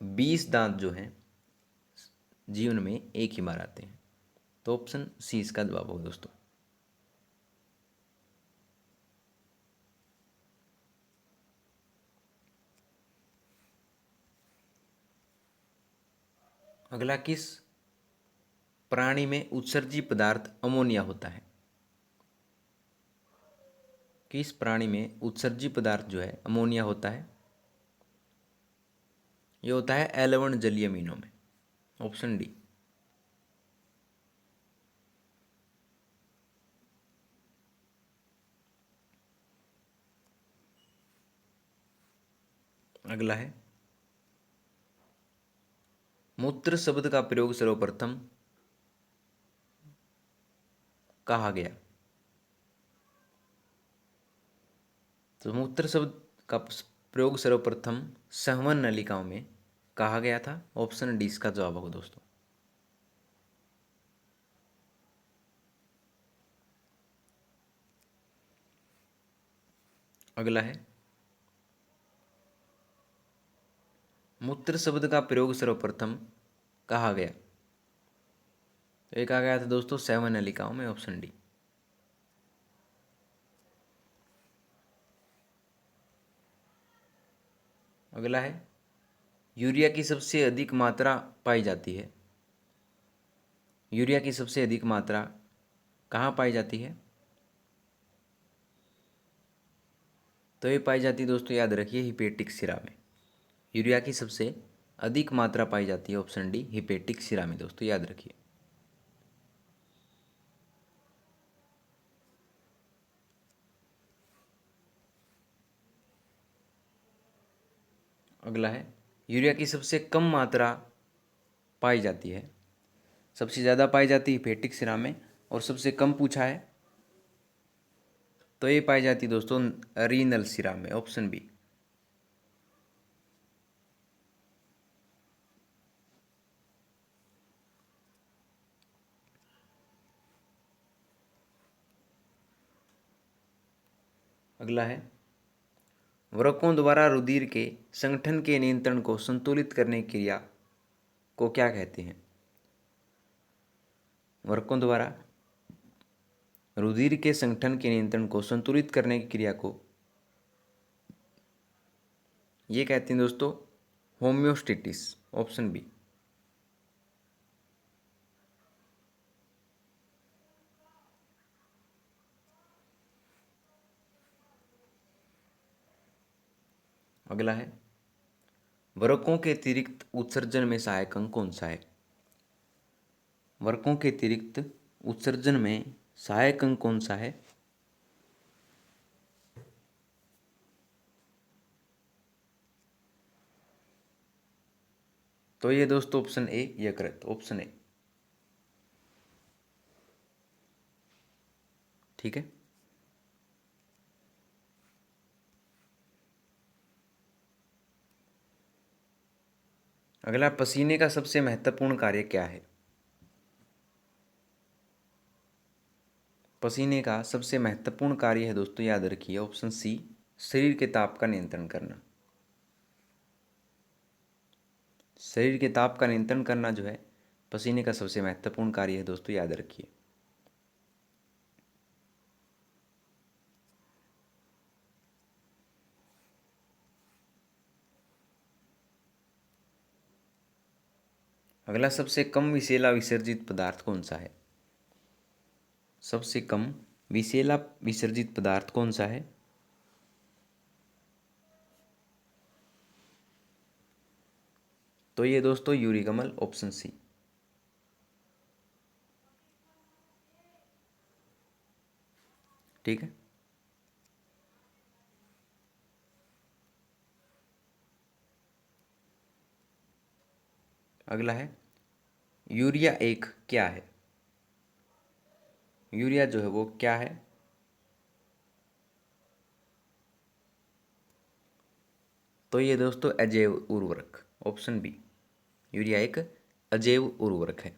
20 दांत जो हैं जीवन में एक ही बार आते हैं। तो ऑप्शन सी इसका जवाब होगा दोस्तों। अगला, किस प्राणी में उत्सर्जी पदार्थ अमोनिया होता है? किस प्राणी में उत्सर्जी पदार्थ जो है अमोनिया होता है? ये होता है एलवण जलीय मीनों में। Option D. अगला है, मूत्र शब्द का प्रयोग सर्वप्रथम कहा गया? तो मूत्र शब्द का प्रयोग सर्वप्रथम संवहन नलिकाओं में कहा गया था। ऑप्शन डी इसका जवाब होगा दोस्तों। अगला है, मूत्र शब्द का प्रयोग सर्वप्रथम कहा गया? तो ये कहा गया था दोस्तों संवहन नलिकाओं में। Option D. अगला है, यूरिया की सबसे अधिक मात्रा पाई जाती है? यूरिया की सबसे अधिक मात्रा कहाँ पाई जाती है? तो ये पाई जाती है दोस्तों, याद रखिए, हिपेटिक सिरा में। यूरिया की सबसे अधिक मात्रा पाई जाती है, ऑप्शन डी, हिपेटिक सिरा में दोस्तों, याद रखिए। अगला है, यूरिया की सबसे कम मात्रा पाई जाती है? सबसे ज़्यादा पाई जाती है हिपेटिक सिरा में, और सबसे कम पूछा है तो ये पाई जाती है दोस्तों रीनल सिरा में। Option B. अगला है, वृक्कों द्वारा रुधिर के संगठन के नियंत्रण को संतुलित करने की क्रिया को क्या कहते हैं? वृक्कों द्वारा रुधिर के संगठन के नियंत्रण को संतुलित करने की क्रिया को ये कहते हैं दोस्तों होम्योस्टेटिस। Option B. अगला है, वृक्कों के अतिरिक्त उत्सर्जन में सहायक अंग कौन सा है? वृक्कों के अतिरिक्त उत्सर्जन में सहायक अंग कौन सा है? तो ये दोस्तों ऑप्शन ए यकृत। Option A. ठीक है। अगला, पसीने का सबसे महत्वपूर्ण कार्य क्या है? पसीने का सबसे महत्वपूर्ण कार्य है दोस्तों, याद रखिए, ऑप्शन सी, शरीर के ताप का नियंत्रण करना। शरीर के ताप का नियंत्रण करना जो है पसीने का सबसे महत्वपूर्ण कार्य है दोस्तों, याद रखिए। अगला, सबसे कम विषैला विसर्जित पदार्थ कौन सा है? सबसे कम विषैला विसर्जित पदार्थ कौन सा है? तो ये दोस्तों यूरिक अम्ल, ऑप्शन सी। ठीक है। अगला है, यूरिया एक क्या है? यूरिया जो है वो क्या है? तो ये दोस्तों अजैव उर्वरक, ऑप्शन बी। यूरिया एक अजैव उर्वरक है।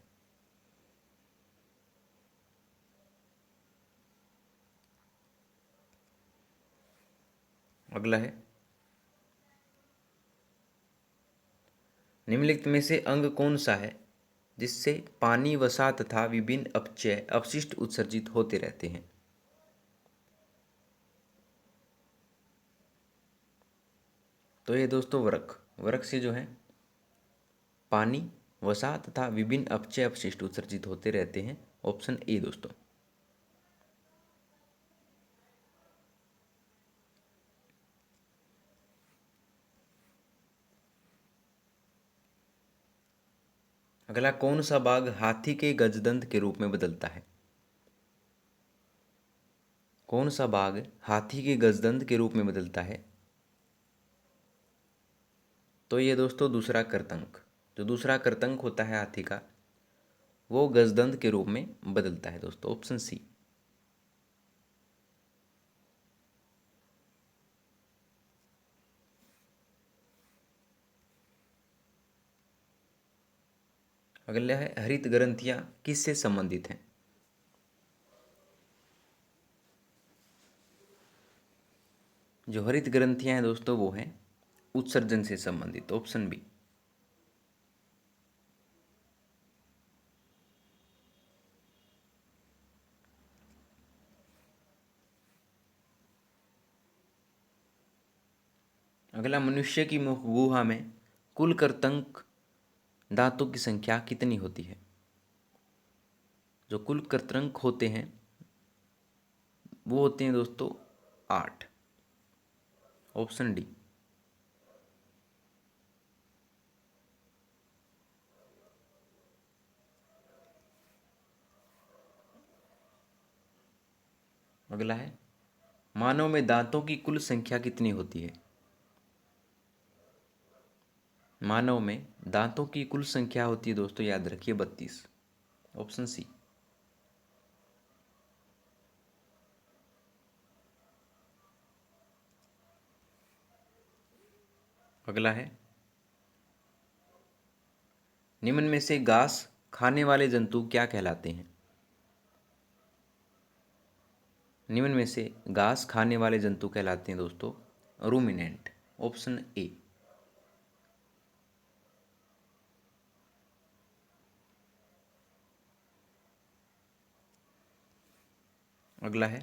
अगला है, निम्नलिखित में से अंग कौन सा है जिससे पानी, वसा तथा विभिन्न अपचय अपशिष्ट उत्सर्जित होते रहते हैं? तो ये दोस्तों वृक्क, वृक्क से जो है पानी, वसा तथा विभिन्न अपचय अपशिष्ट उत्सर्जित होते रहते हैं, ऑप्शन ए दोस्तों। अगला, कौन सा भाग हाथी के गजदंत के रूप में बदलता है? कौन सा भाग हाथी के गजदंत के रूप में बदलता है? तो ये दोस्तों दूसरा करतंक, जो दूसरा करतंक होता है हाथी का, वो गजदंत के रूप में बदलता है दोस्तों, ऑप्शन सी। अगला है, हरित ग्रंथियां किससे संबंधित हैं? जो हरित ग्रंथियां हैं दोस्तों वो हैं उत्सर्जन से संबंधित, ऑप्शन बी। अगला, मनुष्य की मुख गुहा में कुल कर्तंक दांतों की संख्या कितनी होती है? जो कुल कर्तंक होते हैं वो होते हैं दोस्तों 8, ऑप्शन डी। अगला है, मानव में दांतों की कुल संख्या कितनी होती है? मानव में दांतों की कुल संख्या होती है दोस्तों, याद रखिए 32, ऑप्शन सी। अगला है, निम्न में से घास खाने वाले जंतु क्या कहलाते हैं? निम्न में से घास खाने वाले जंतु कहलाते हैं दोस्तों रूमिनेंट, ऑप्शन ए। अगला है,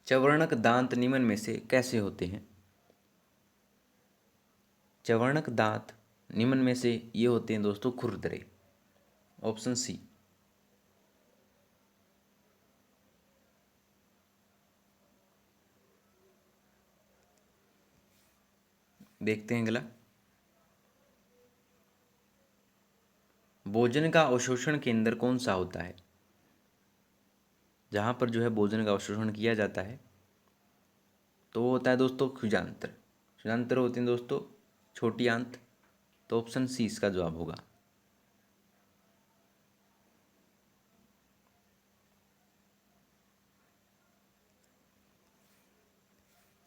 चवर्णक दांत निम्न में से कैसे होते हैं? चवर्णक दांत निम्न में से ये होते हैं दोस्तों खुरदरे, ऑप्शन सी। देखते हैं अगला, भोजन का अवशोषण केंद्र कौन सा होता है? जहाँ पर जो है भोजन का अवशोषण किया जाता है तो वो होता है दोस्तों क्षुजांत्र। क्षुजांत्र होते हैं दोस्तों छोटी आंत, तो ऑप्शन सी इसका जवाब होगा।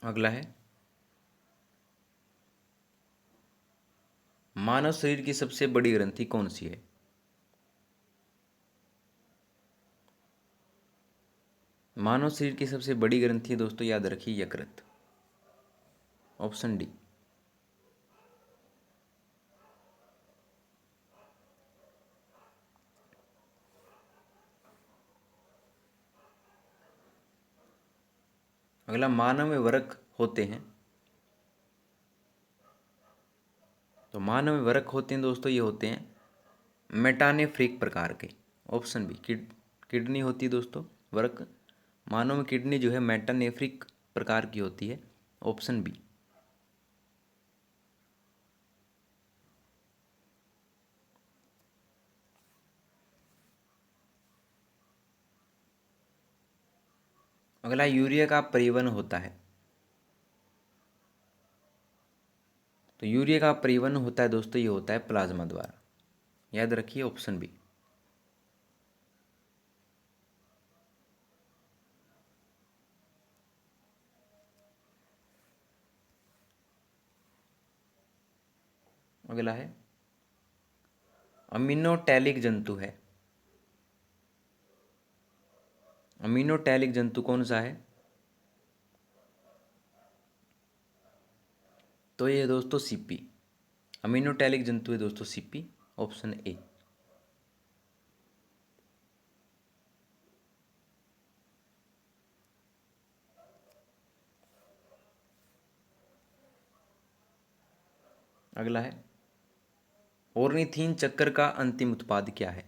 अगला है, मानव शरीर की सबसे बड़ी ग्रंथि कौन सी है? मानव शरीर की सबसे बड़ी ग्रंथि है दोस्तों, याद रखिए यकृत, ऑप्शन डी। अगला, मानव में वरक होते हैं। तो मानव में वरक होते हैं दोस्तों, ये होते हैं मेटानेफ्रिक प्रकार के। ऑप्शन बी, किडनी होती है दोस्तों वरक। मानव में किडनी जो है मेटानेफ्रिक प्रकार की होती है। Option B. अगला, यूरिया का परिवहन होता है। तो यूरिया का परिवहन होता है दोस्तों, ये होता है प्लाज्मा द्वारा। याद रखिए, ऑप्शन बी। अगला है, अमीनोटैलिक जंतु है। अमीनोटैलिक जंतु कौन सा है? तो ये दोस्तों सीपी। अमीनोटैलिक जंतु है दोस्तों सीपी। Option A. अगला है, ऑर्निथीन चक्कर का अंतिम उत्पाद क्या है?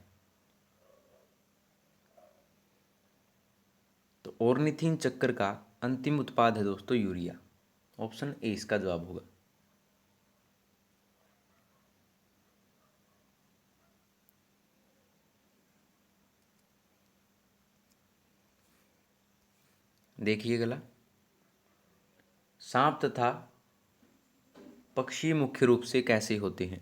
तो ऑर्निथीन चक्कर का अंतिम उत्पाद है दोस्तों यूरिया। ऑप्शन ए इसका जवाब होगा। देखिए अगला, सांप तथा पक्षी मुख्य रूप से कैसे होते हैं?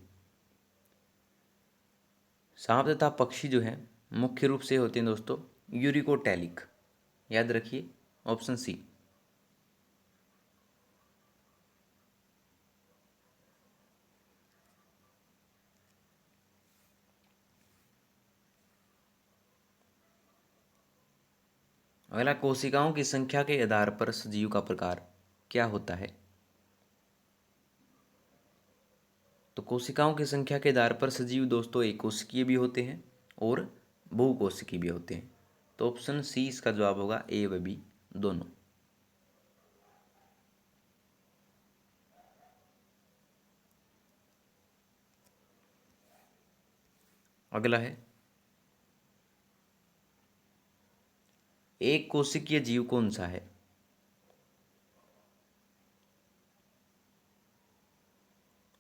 सांप तथा पक्षी जो है मुख्य रूप से होते हैं दोस्तों यूरिकोटैलिक। याद रखिए, ऑप्शन सी। अगला, कोशिकाओं की संख्या के आधार पर सजीव का प्रकार क्या होता है? तो कोशिकाओं की संख्या के आधार पर सजीव दोस्तों एक कोशिकीय भी होते हैं और बहुकोशिकीय भी होते हैं। तो ऑप्शन सी इसका जवाब होगा, ए व बी दोनों। अगला है, एक कोशिकीय जीव कौन सा है?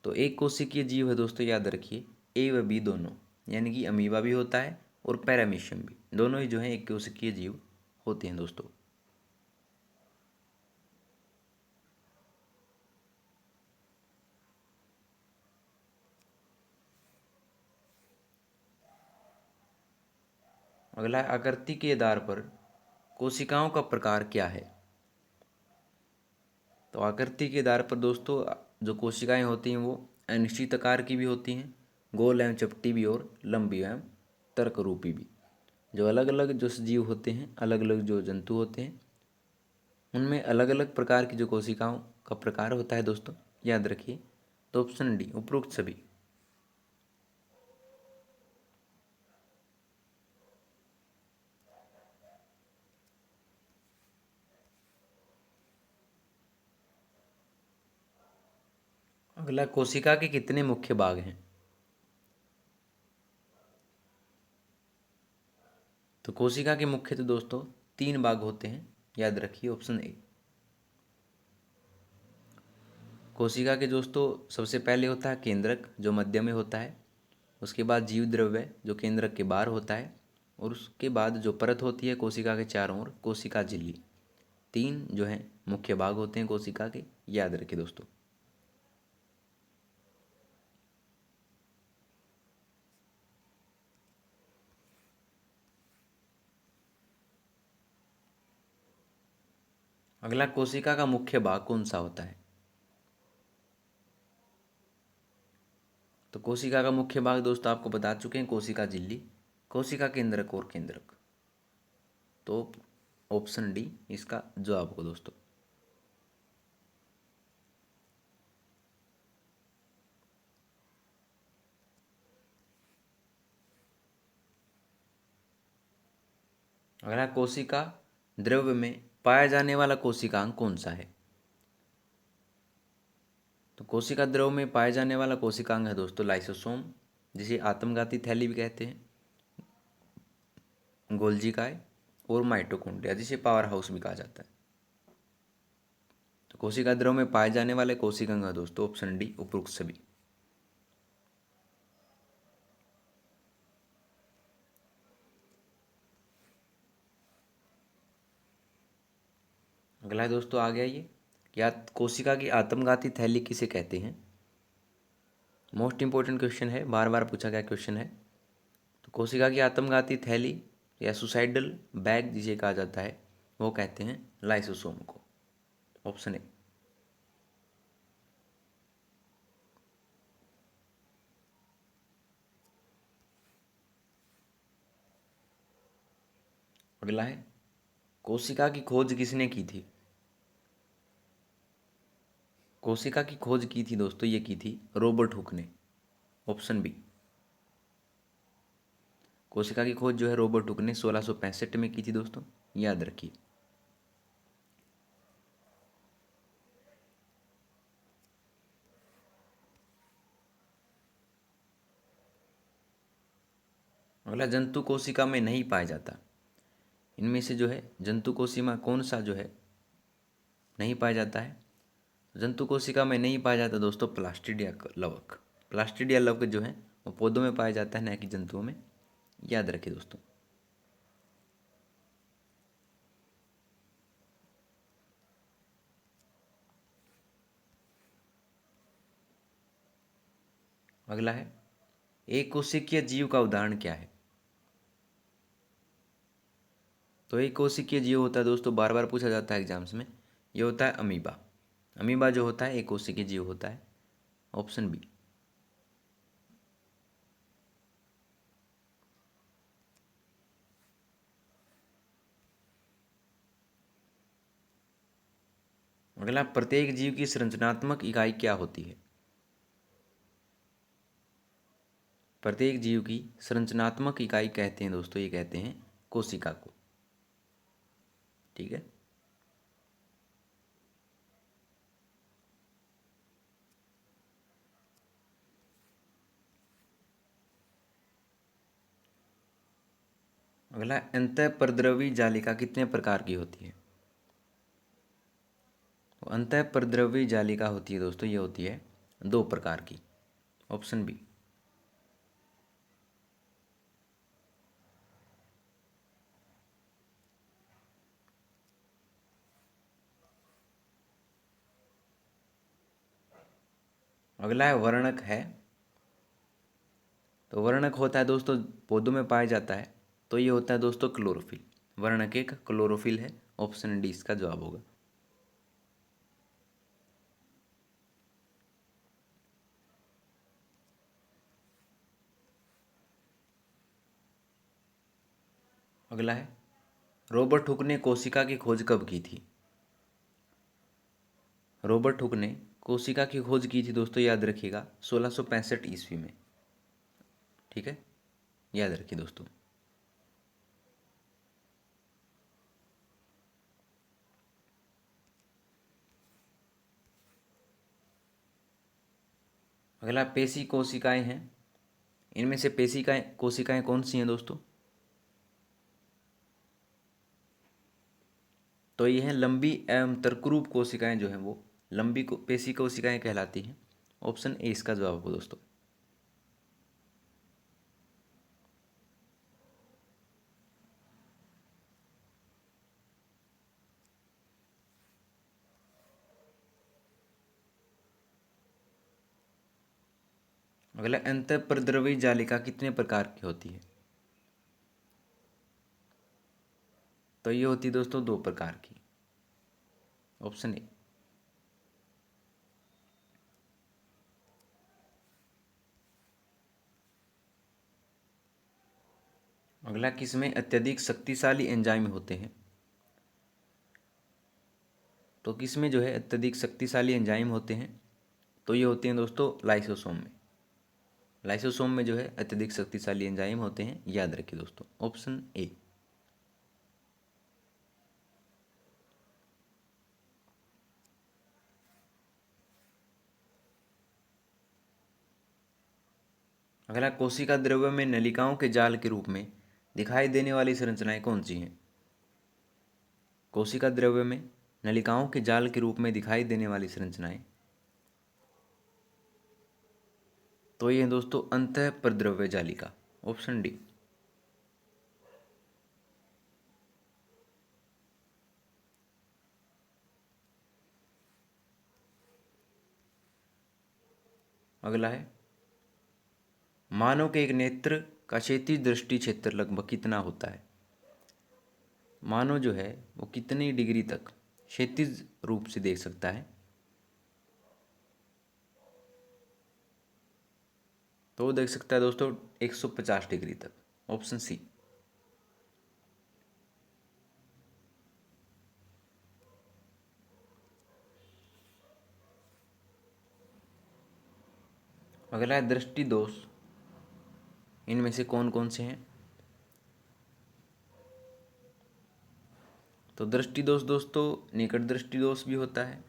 तो एक कोशिकीय जीव है दोस्तों, याद रखिए, ए व बी दोनों। यानी कि अमीबा भी होता है और पैरामीशियम भी, दोनों ही जो है एक कोशिकीय जीव होते हैं दोस्तों। अगला है, आकृति के आधार पर कोशिकाओं का प्रकार क्या है? तो आकृति के आधार पर दोस्तों जो कोशिकाएं होती हैं वो अनिश्चित आकार की भी होती हैं, गोल एवं चपटी भी, और लंबी एवं तर्करूपी भी। जो अलग अलग जो सजीव होते हैं, अलग अलग जो जंतु होते हैं, उनमें अलग अलग प्रकार की जो कोशिकाओं का प्रकार होता है दोस्तों, याद रखिए। तो ऑप्शन डी, उपरोक्त सभी। अगला, कोशिका के कितने मुख्य भाग हैं? तो कोशिका के मुख्य तो दोस्तों 3 भाग होते हैं, याद रखिए, ऑप्शन ए। कोशिका के दोस्तों सबसे पहले होता है केंद्रक जो मध्य में होता है, उसके बाद जीव द्रव्य जो केंद्रक के बाहर होता है, और उसके बाद जो परत होती है कोशिका के चारों ओर, कोशिका झिल्ली। 3 जो है मुख्य भाग होते हैं कोशिका के, याद रखिए दोस्तों। अगला, कोशिका का मुख्य भाग कौन सा होता है? तो कोशिका का मुख्य भाग दोस्तों आपको बता चुके हैं, कोशिका झिल्ली, कोशिका केंद्रक और केंद्रक। तो ऑप्शन डी इसका जवाब होगा दोस्तों। अगला, कोशिका द्रव्य में पाया जाने वाला कोशिकांग कौन सा है? तो कोशिका द्रव में पाए जाने वाला कोशिकांग है दोस्तों लाइसोसोम, जिसे आत्मघाती थैली भी कहते हैं, गोल्जी काय और माइटोकॉन्ड्रिया, जिसे पावर हाउस भी कहा जाता है। तो कोशिका द्रव में पाए जाने वाले कोशिकांग है दोस्तों ऑप्शन डी उपरोक्त सभी। अगला है दोस्तों, आ गया ये कि कोशिका की आत्मघाती थैली किसे कहते हैं? मोस्ट इंपॉर्टेंट क्वेश्चन है, बार बार पूछा गया क्वेश्चन है। तो कोशिका की आत्मघाती थैली या सुसाइडल बैग जिसे कहा जाता है वो कहते हैं लाइसोसोम को, ऑप्शन ए। अगला है, कोशिका की खोज किसने की थी? कोशिका की खोज की थी दोस्तों, ये की थी रॉबर्ट हुक ने, ऑप्शन बी। कोशिका की खोज जो है रॉबर्ट हुक ने 1665 में की थी दोस्तों, याद रखिए। अगला, जंतु कोशिका में नहीं पाया जाता। इनमें से जो है जंतु कोशिका कौन सा जो है नहीं पाया जाता है? जंतु कोशिका में नहीं पाया जाता दोस्तों प्लास्टिडिया लवक। प्लास्टिडिया लवक जो है वो पौधों में पाया जाता है, न कि जंतुओं में, याद रखिए दोस्तों। अगला है, एक कोशिकीय जीव का उदाहरण क्या है? तो एक कोशिकीय जीव होता है दोस्तों, बार बार पूछा जाता है एग्जाम्स में, ये होता है अमीबा। अमीबा जो होता है एक कोशिकीय जीव होता है, ऑप्शन बी। अगला, प्रत्येक जीव की संरचनात्मक इकाई क्या होती है? प्रत्येक जीव की संरचनात्मक इकाई कहते हैं दोस्तों, ये कहते हैं कोशिका को। ठीक है। अगला, अंतःपरद्रवी जालिका कितने प्रकार की होती है? तो अंतःपरद्रवी जालिका होती है दोस्तों, ये होती है 2 प्रकार की, ऑप्शन बी। अगला है वर्णक है। तो वर्णक होता है दोस्तों पौधों में पाया जाता है, तो ये होता है दोस्तों क्लोरोफिल। वर्णक एक क्लोरोफिल है, ऑप्शन डी इसका जवाब होगा। अगला है, रॉबर्ट हुक ने कोशिका की खोज कब की थी? रॉबर्ट हुक ने कोशिका की खोज की थी दोस्तों, याद रखिएगा 1665 ईस्वी में। ठीक है, याद रखिए दोस्तों। अगला, पेशी कोशिकाएं हैं। इनमें से पेशिकाएं कोशिकाएं कौन सी हैं दोस्तों? तो ये हैं लंबी एवं तर्करूप कोशिकाएं, जो हैं वो लंबी पेशी कोशिकाएं कहलाती हैं, ऑप्शन ए इसका जवाब होगा दोस्तों। अगला, अंतःपरद्रवी जालिका कितने प्रकार की होती है? तो ये होती है दोस्तों 2 प्रकार की, ऑप्शन ए। अगला, किसमें अत्यधिक शक्तिशाली एंजाइम होते हैं? तो किसमें जो है अत्यधिक शक्तिशाली एंजाइम होते हैं? तो ये होते हैं दोस्तों लाइसोसोम में। लाइसोसोम में जो है अत्यधिक शक्तिशाली एंजाइम होते हैं, याद रखिए दोस्तों, ऑप्शन ए। अगला, कोशिका द्रव्य में नलिकाओं के जाल के रूप में दिखाई देने वाली संरचनाएं कौन सी हैं? कोशिका द्रव्य में नलिकाओं के जाल के रूप में दिखाई देने वाली संरचनाएं, तो ये है दोस्तों अंतःप्रद्रव्य जालिका, ऑप्शन डी। अगला है, मानव के एक नेत्र का क्षैतिज दृष्टि क्षेत्र लगभग कितना होता है? मानव जो है वो कितनी डिग्री तक क्षैतिज रूप से देख सकता है? तो वो देख सकता है दोस्तों 150 डिग्री तक, ऑप्शन सी। अगला है, दृष्टि दोष इनमें से कौन कौन से हैं? तो दृष्टि दोष दोस्तों निकट दृष्टि दोष भी होता है,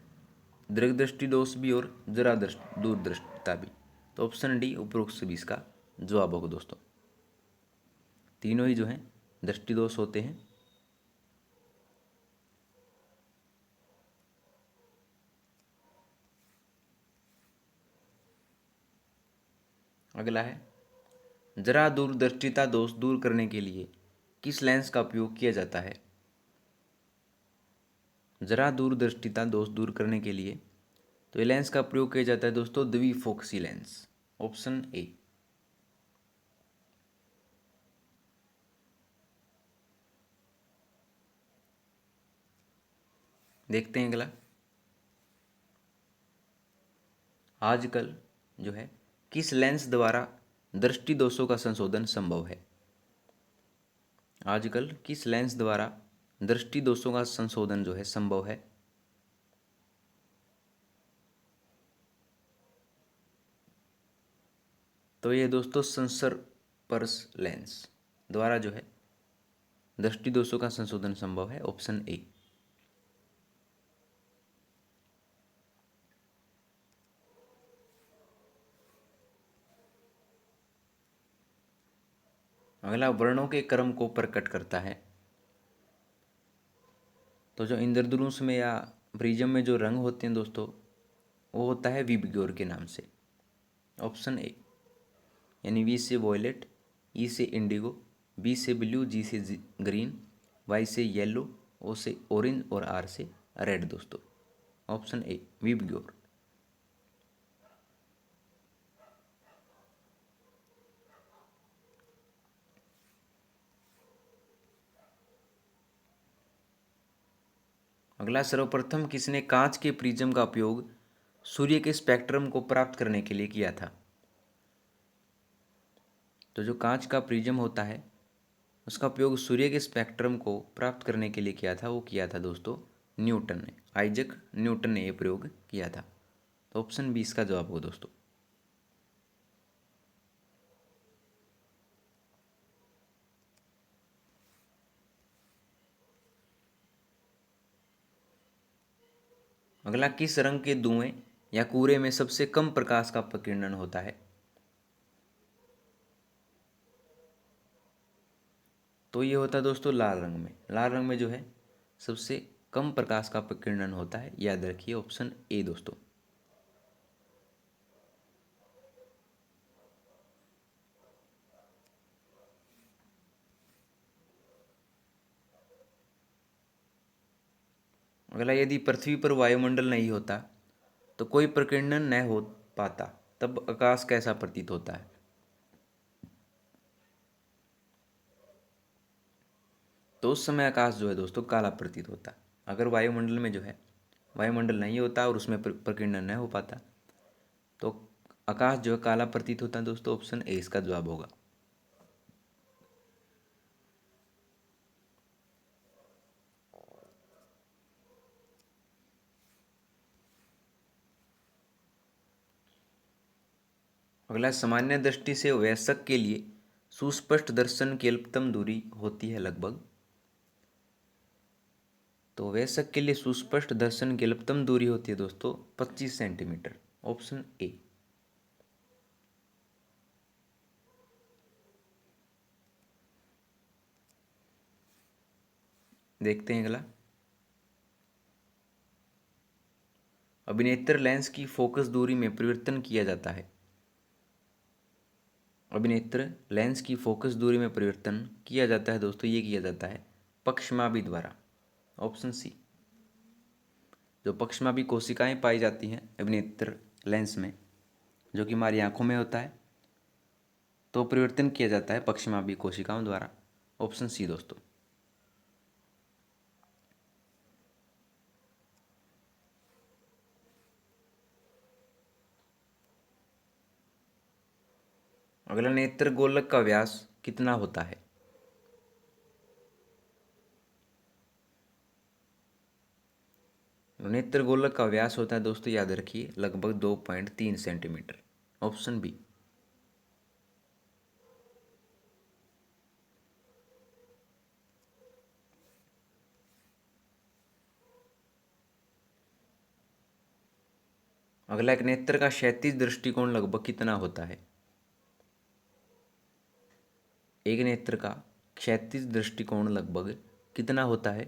दीर्घ दृष्टि दोष भी, और जरा दृष्टि दूरदृष्टिता भी। तो ऑप्शन डी उपरोक्त सभी इसका जवाब होगा दोस्तों। तीनों ही जो हैं दृष्टि दोष होते हैं। अगला है, जरा दूरदर्शिता दोष दूर करने के लिए किस लेंस का उपयोग किया जाता है? जरा दूरदर्शिता दोष दूर करने के लिए तो ये लेंस का प्रयोग किया जाता है दोस्तों द्विफोक्सी लेंस, ऑप्शन ए। देखते हैं अगला, आजकल जो है किस लेंस द्वारा दृष्टि दोषों का संशोधन संभव है? आजकल किस लेंस द्वारा दृष्टि दोषों का संशोधन जो है संभव है? तो ये दोस्तों संसर्पर्स लेंस द्वारा जो है दृष्टि दोषों का संशोधन संभव है, ऑप्शन ए। अगला, वर्णों के क्रम को प्रकट करता है। तो जो इंद्रधनुष में या प्रिज्म में जो रंग होते हैं दोस्तों वो होता है विबग्योर के नाम से, ऑप्शन ए। यानी वी से वॉयलेट, ई से इंडिगो, बी से ब्लू, जी से ग्रीन, वाई से येलो, ओ से ऑरेंज और आर से रेड दोस्तों, ऑप्शन ए विबग्योर। अगला, सर्वप्रथम किसने कांच के प्रिज्म का उपयोग सूर्य के स्पेक्ट्रम को प्राप्त करने के लिए किया था? तो जो कांच का प्रिज्म होता है उसका उपयोग सूर्य के स्पेक्ट्रम को प्राप्त करने के लिए किया था, वो किया था दोस्तों न्यूटन ने, आइजक न्यूटन ने ये प्रयोग किया था। तो ऑप्शन बी इसका जवाब होगा दोस्तों। अगला, किस रंग के धुएं या कूड़े में सबसे कम प्रकाश का प्रकीर्णन होता है? तो ये होता है दोस्तों लाल रंग में। लाल रंग में जो है सबसे कम प्रकाश का प्रकीर्णन होता है, याद रखिए, ऑप्शन ए दोस्तों। अगला, यदि पृथ्वी पर वायुमंडल नहीं होता तो कोई प्रकीर्णन न हो पाता, तब आकाश कैसा प्रतीत होता है? तो उस समय आकाश जो है दोस्तों काला प्रतीत होता है। अगर वायुमंडल में जो है वायुमंडल नहीं होता और उसमें प्रकीर्णन न हो पाता तो आकाश जो है काला प्रतीत होता है दोस्तों, ऑप्शन ए इसका जवाब होगा। अगला, सामान्य दृष्टि से वयस्क के लिए सुस्पष्ट दर्शन की अल्पतम दूरी होती है लगभग। तो वयस्क के लिए सुस्पष्ट दर्शन की अल्पतम दूरी होती है दोस्तों 25 सेंटीमीटर, ऑप्शन ए। देखते हैं अगला। अभिनेत्र लेंस की फोकस दूरी में परिवर्तन किया जाता है। अभिनेत्र लेंस की फोकस दूरी में परिवर्तन किया जाता है दोस्तों, ये किया जाता है पक्षमापी द्वारा, ऑप्शन सी। जो पक्षमापी कोशिकाएं पाई जाती हैं अभिनेत्र लेंस में, जो कि हमारी आंखों में होता है, तो परिवर्तन किया जाता है पक्षमापी कोशिकाओं द्वारा, ऑप्शन सी दोस्तों। अगला, नेत्र गोलक का व्यास कितना होता है। नेत्र गोलक का व्यास होता है दोस्तों, याद रखिए, लगभग 2.3 सेंटीमीटर, ऑप्शन बी। अगला, एक नेत्र का क्षैतिज दृष्टिकोण लगभग कितना होता है। एक नेत्र का क्षैतिज दृष्टिकोण लगभग कितना होता है।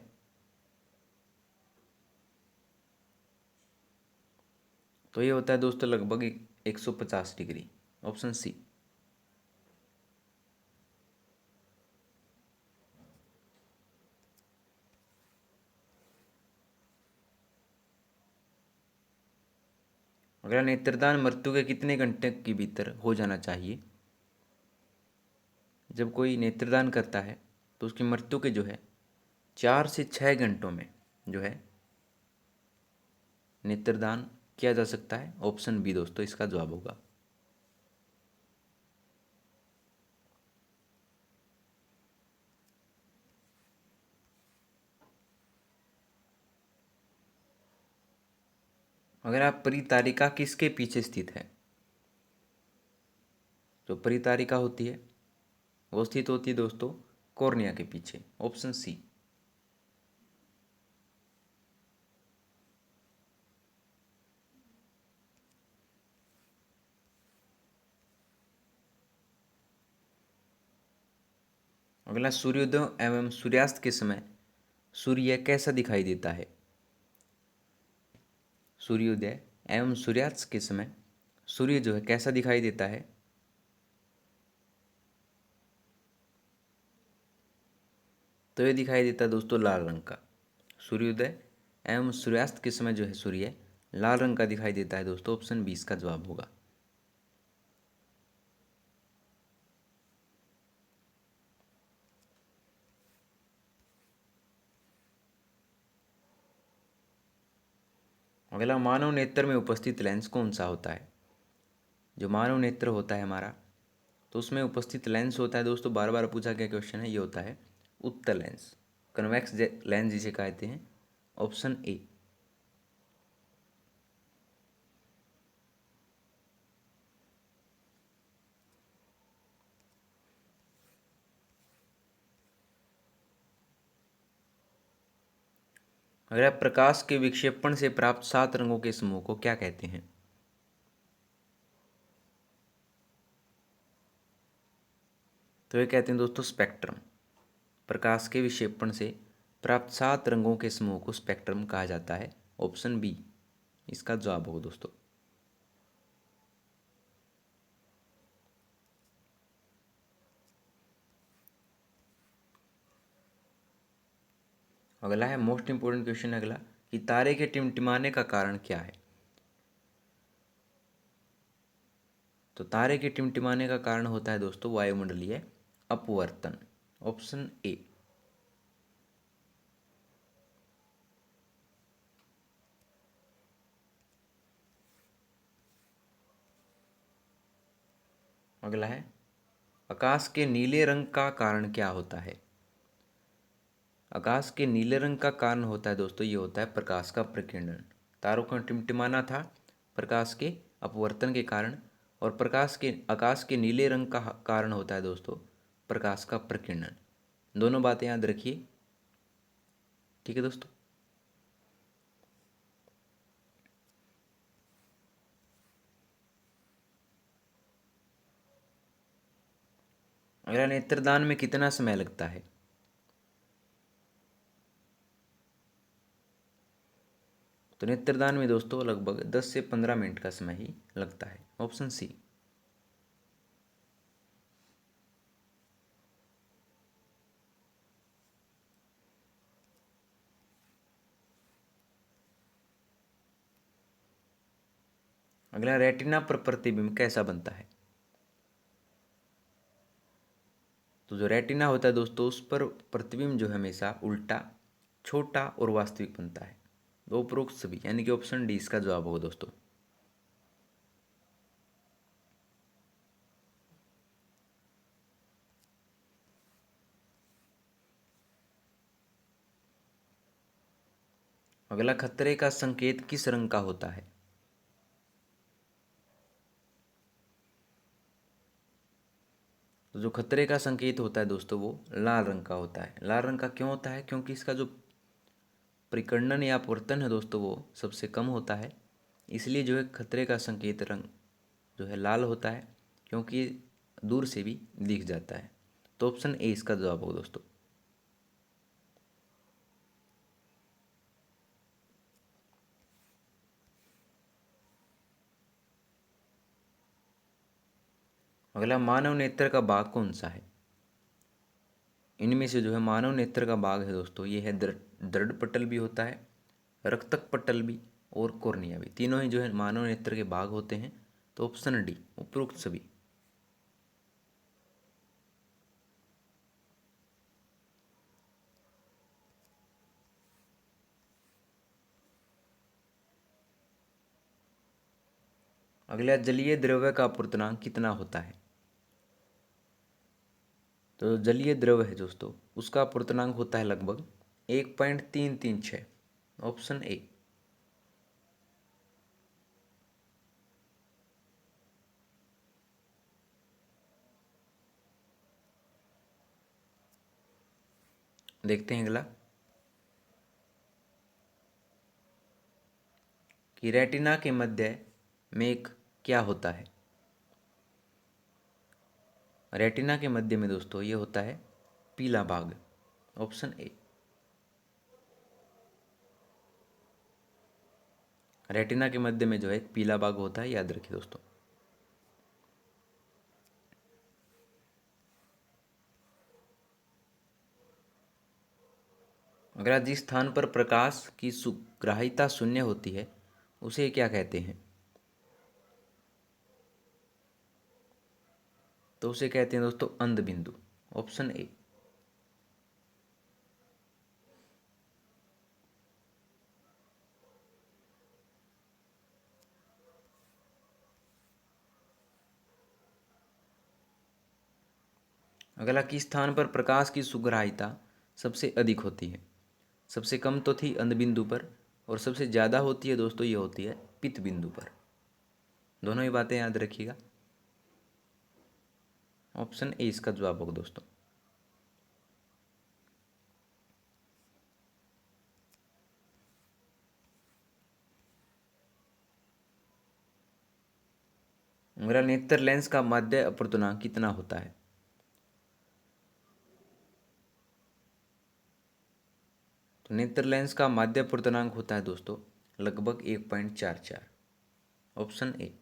तो ये होता है दोस्तों लगभग 150 डिग्री, ऑप्शन सी। अगला, नेत्रदान मृत्यु के कितने घंटे के भीतर हो जाना चाहिए। जब कोई नेत्रदान करता है तो उसकी मृत्यु के जो है 4 से 6 घंटों में जो है नेत्रदान किया जा सकता है, ऑप्शन बी दोस्तों इसका जवाब होगा। अगर आप परितारिका किसके पीछे स्थित है। जो परितारिका होती है वो स्थित होती है दोस्तों कॉर्निया के पीछे, ऑप्शन सी। अगला, सूर्योदय एवं सूर्यास्त के समय सूर्य कैसा दिखाई देता है। सूर्योदय एवं सूर्यास्त के समय सूर्य जो है कैसा दिखाई देता है। तो ये दिखाई देता है दोस्तों लाल रंग का। सूर्योदय एवं सूर्यास्त के समय जो है सूर्य लाल रंग का दिखाई देता है दोस्तों, ऑप्शन 20 का जवाब होगा। अगला, मानव नेत्र में उपस्थित लेंस कौन सा होता है। जो मानव नेत्र होता है हमारा, तो उसमें उपस्थित लेंस होता है दोस्तों, बार बार पूछा गया क्वेश्चन है, ये होता है उत्तल लेंस, कन्वेक्स लेंस जिसे कहते हैं, ऑप्शन ए। अगर प्रकाश के विक्षेपण से प्राप्त 7 रंगों के समूह को क्या कहते हैं। तो ये कहते हैं दोस्तों स्पेक्ट्रम। प्रकाश के विक्षेपण से प्राप्त 7 रंगों के समूह को स्पेक्ट्रम कहा जाता है, ऑप्शन बी इसका जवाब होगा दोस्तों। अगला है मोस्ट इंपोर्टेंट क्वेश्चन, अगला कि तारे के टिमटिमाने का कारण क्या है। तो तारे के टिमटिमाने का कारण होता है दोस्तों वायुमंडलीय अपवर्तन, ऑप्शन ए। अगला है, आकाश के नीले रंग का कारण क्या होता है। आकाश के नीले रंग का कारण होता है दोस्तों, ये होता है प्रकाश का प्रकीर्णन। तारों का टिमटिमाना था प्रकाश के अपवर्तन के कारण, और आकाश के नीले रंग का कारण होता है दोस्तों प्रकाश का प्रकीर्णन। दोनों बातें याद रखिए, ठीक है दोस्तों। अगला, नेत्रदान में कितना समय लगता है। तो नेत्रदान में दोस्तों लगभग 10 से 15 मिनट का समय ही लगता है। Option C. अगला, रेटिना पर प्रतिबिंब कैसा बनता है? तो जो रेटिना होता है दोस्तों, उस पर प्रतिबिंब जो है हमेशा उल्टा, छोटा और वास्तविक बनता है। तो उपरोक्त सभी, यानी कि ऑप्शन डी इसका जवाब होगा दोस्तों। अगला, खतरे का संकेत किस रंग का होता है? तो जो खतरे का संकेत होता है दोस्तों, वो लाल रंग का होता है। लाल रंग का क्यों होता है? क्योंकि इसका जो परिकर्णन या अपवर्तन है दोस्तों, वो सबसे कम होता है, इसलिए जो है खतरे का संकेत रंग जो है लाल होता है, क्योंकि ये दूर से भी दिख जाता है। तो ऑप्शन ए इसका जवाब होगा दोस्तों। अगला, मानव नेत्र का भाग कौन सा है? इनमें से जो है मानव नेत्र का भाग है दोस्तों, ये है दृढ़ पटल भी होता है, रक्तक पटल भी, और कॉर्निया भी। तीनों ही जो है मानव नेत्र के भाग होते हैं। तो ऑप्शन डी, उपरोक्त सभी। अगला, जलीय द्रव्य का अपूर्णांक कितना होता है? तो जलीय द्रव्य है दोस्तों, उसका अपूर्णांक होता है लगभग 1.336। Option A. देखते हैं अगला, कि रेटिना के मध्य में एक क्या होता है? रेटिना के मध्य में दोस्तों ये होता है पीला भाग। Option A. रेटिना के मध्य में जो है एक पीला भाग होता है, याद रखिए दोस्तों। अगला, जिस स्थान पर प्रकाश की सुग्राहिता शून्य होती है उसे क्या कहते हैं? तो उसे कहते हैं दोस्तों अंध बिंदु। Option A. अगला, किस स्थान पर प्रकाश की सुग्राहिता सबसे अधिक होती है? सबसे कम तो थी अंध बिंदु पर, और सबसे ज़्यादा होती है दोस्तों, ये होती है पित्त बिंदु पर। दोनों ही बातें याद रखिएगा। ऑप्शन ए इसका जवाब होगा दोस्तों। मेरा नेत्र लेंस का माध्य अपवर्तनांक कितना होता है? तो नेत्र लेंस का माध्य अपवर्तनांक होता है दोस्तों लगभग 1.44। Option A.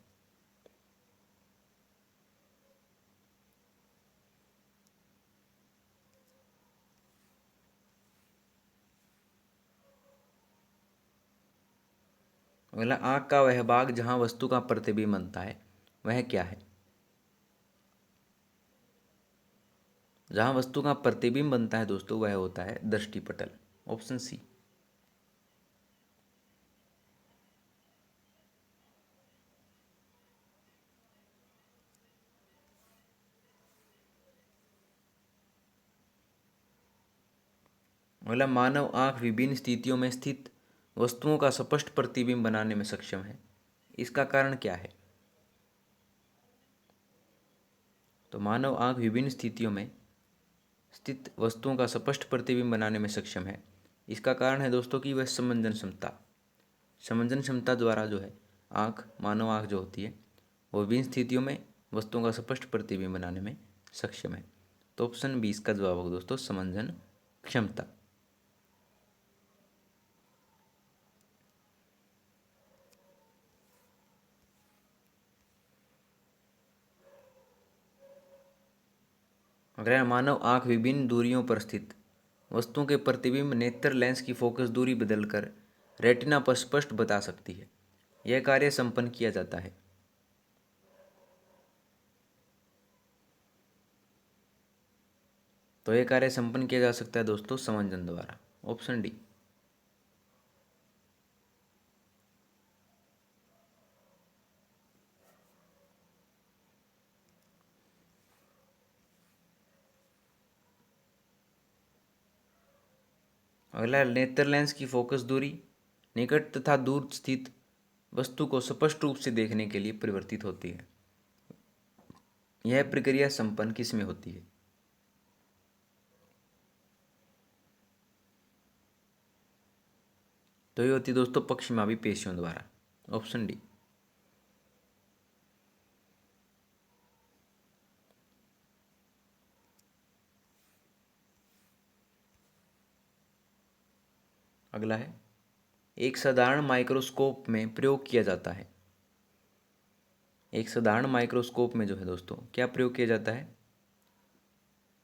अगला, आँख का वह भाग जहाँ वस्तु का प्रतिबिंब बनता है वह क्या है? जहाँ वस्तु का प्रतिबिंब बनता है दोस्तों, वह होता है दृष्टिपटल। Option C. अगला, मानव आँख विभिन्न स्थितियों में स्थित वस्तुओं का स्पष्ट प्रतिबिंब बनाने में सक्षम है, इसका कारण क्या है? तो मानव आँख विभिन्न स्थितियों में स्थित वस्तुओं का स्पष्ट प्रतिबिंब बनाने में सक्षम है, इसका कारण है दोस्तों कि वह समंजन क्षमता, समंजन क्षमता द्वारा जो है आँख, मानव आँख जो होती है, वो विभिन्न स्थितियों में वस्तुओं का स्पष्ट प्रतिबिंब बनाने में सक्षम है। तो ऑप्शन बी इसका जवाब होगा दोस्तों, समंजन क्षमता। अगला मानव आँख विभिन्न दूरियों पर स्थित वस्तुओं के प्रतिबिंब नेत्र लेंस की फोकस दूरी बदलकर रेटिना पर स्पष्ट बता सकती है। यह कार्य संपन्न किया जाता है। तो यह कार्य संपन्न किया जा सकता है दोस्तों संवेदन द्वारा। Option D. अगला नेत्र लेंस की फोकस दूरी निकट तथा दूर स्थित वस्तु को स्पष्ट रूप से देखने के लिए परिवर्तित होती है। यह प्रक्रिया संपन्न किस में होती है? तो ये होती है दोस्तों पक्षमावी पेशियों द्वारा। Option D. अगला है एक साधारण माइक्रोस्कोप में प्रयोग किया जाता है। एक साधारण माइक्रोस्कोप में जो है दोस्तों क्या प्रयोग किया जाता है?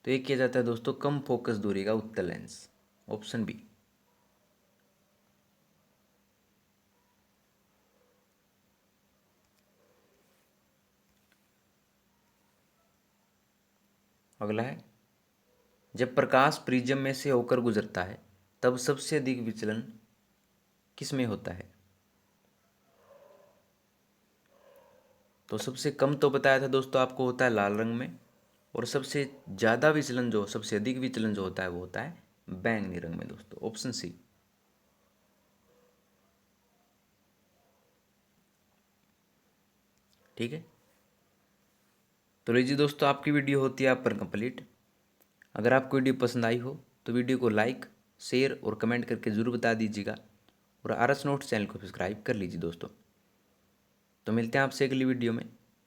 तो ये किया जाता है दोस्तों कम फोकस दूरी का उत्तल लेंस। Option B. अगला है जब प्रकाश प्रिज्म में से होकर गुजरता है तब सबसे अधिक विचलन किस में होता है? तो सबसे कम तो बताया था दोस्तों आपको होता है लाल रंग में, और सबसे ज़्यादा विचलन जो सबसे अधिक विचलन जो होता है वो होता है बैंगनी रंग में दोस्तों। Option C. ठीक है, तो लीजिए दोस्तों आपकी वीडियो होती है आप पर कंप्लीट। अगर आपको वीडियो पसंद आई हो तो वीडियो को लाइक शेयर और कमेंट करके ज़रूर बता दीजिएगा, और आरएस नोट्स चैनल को सब्सक्राइब कर लीजिए दोस्तों। तो मिलते हैं आपसे अगली वीडियो में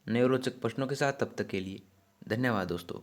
नए रोचक प्रश्नों के साथ। तब तक के लिए धन्यवाद दोस्तों।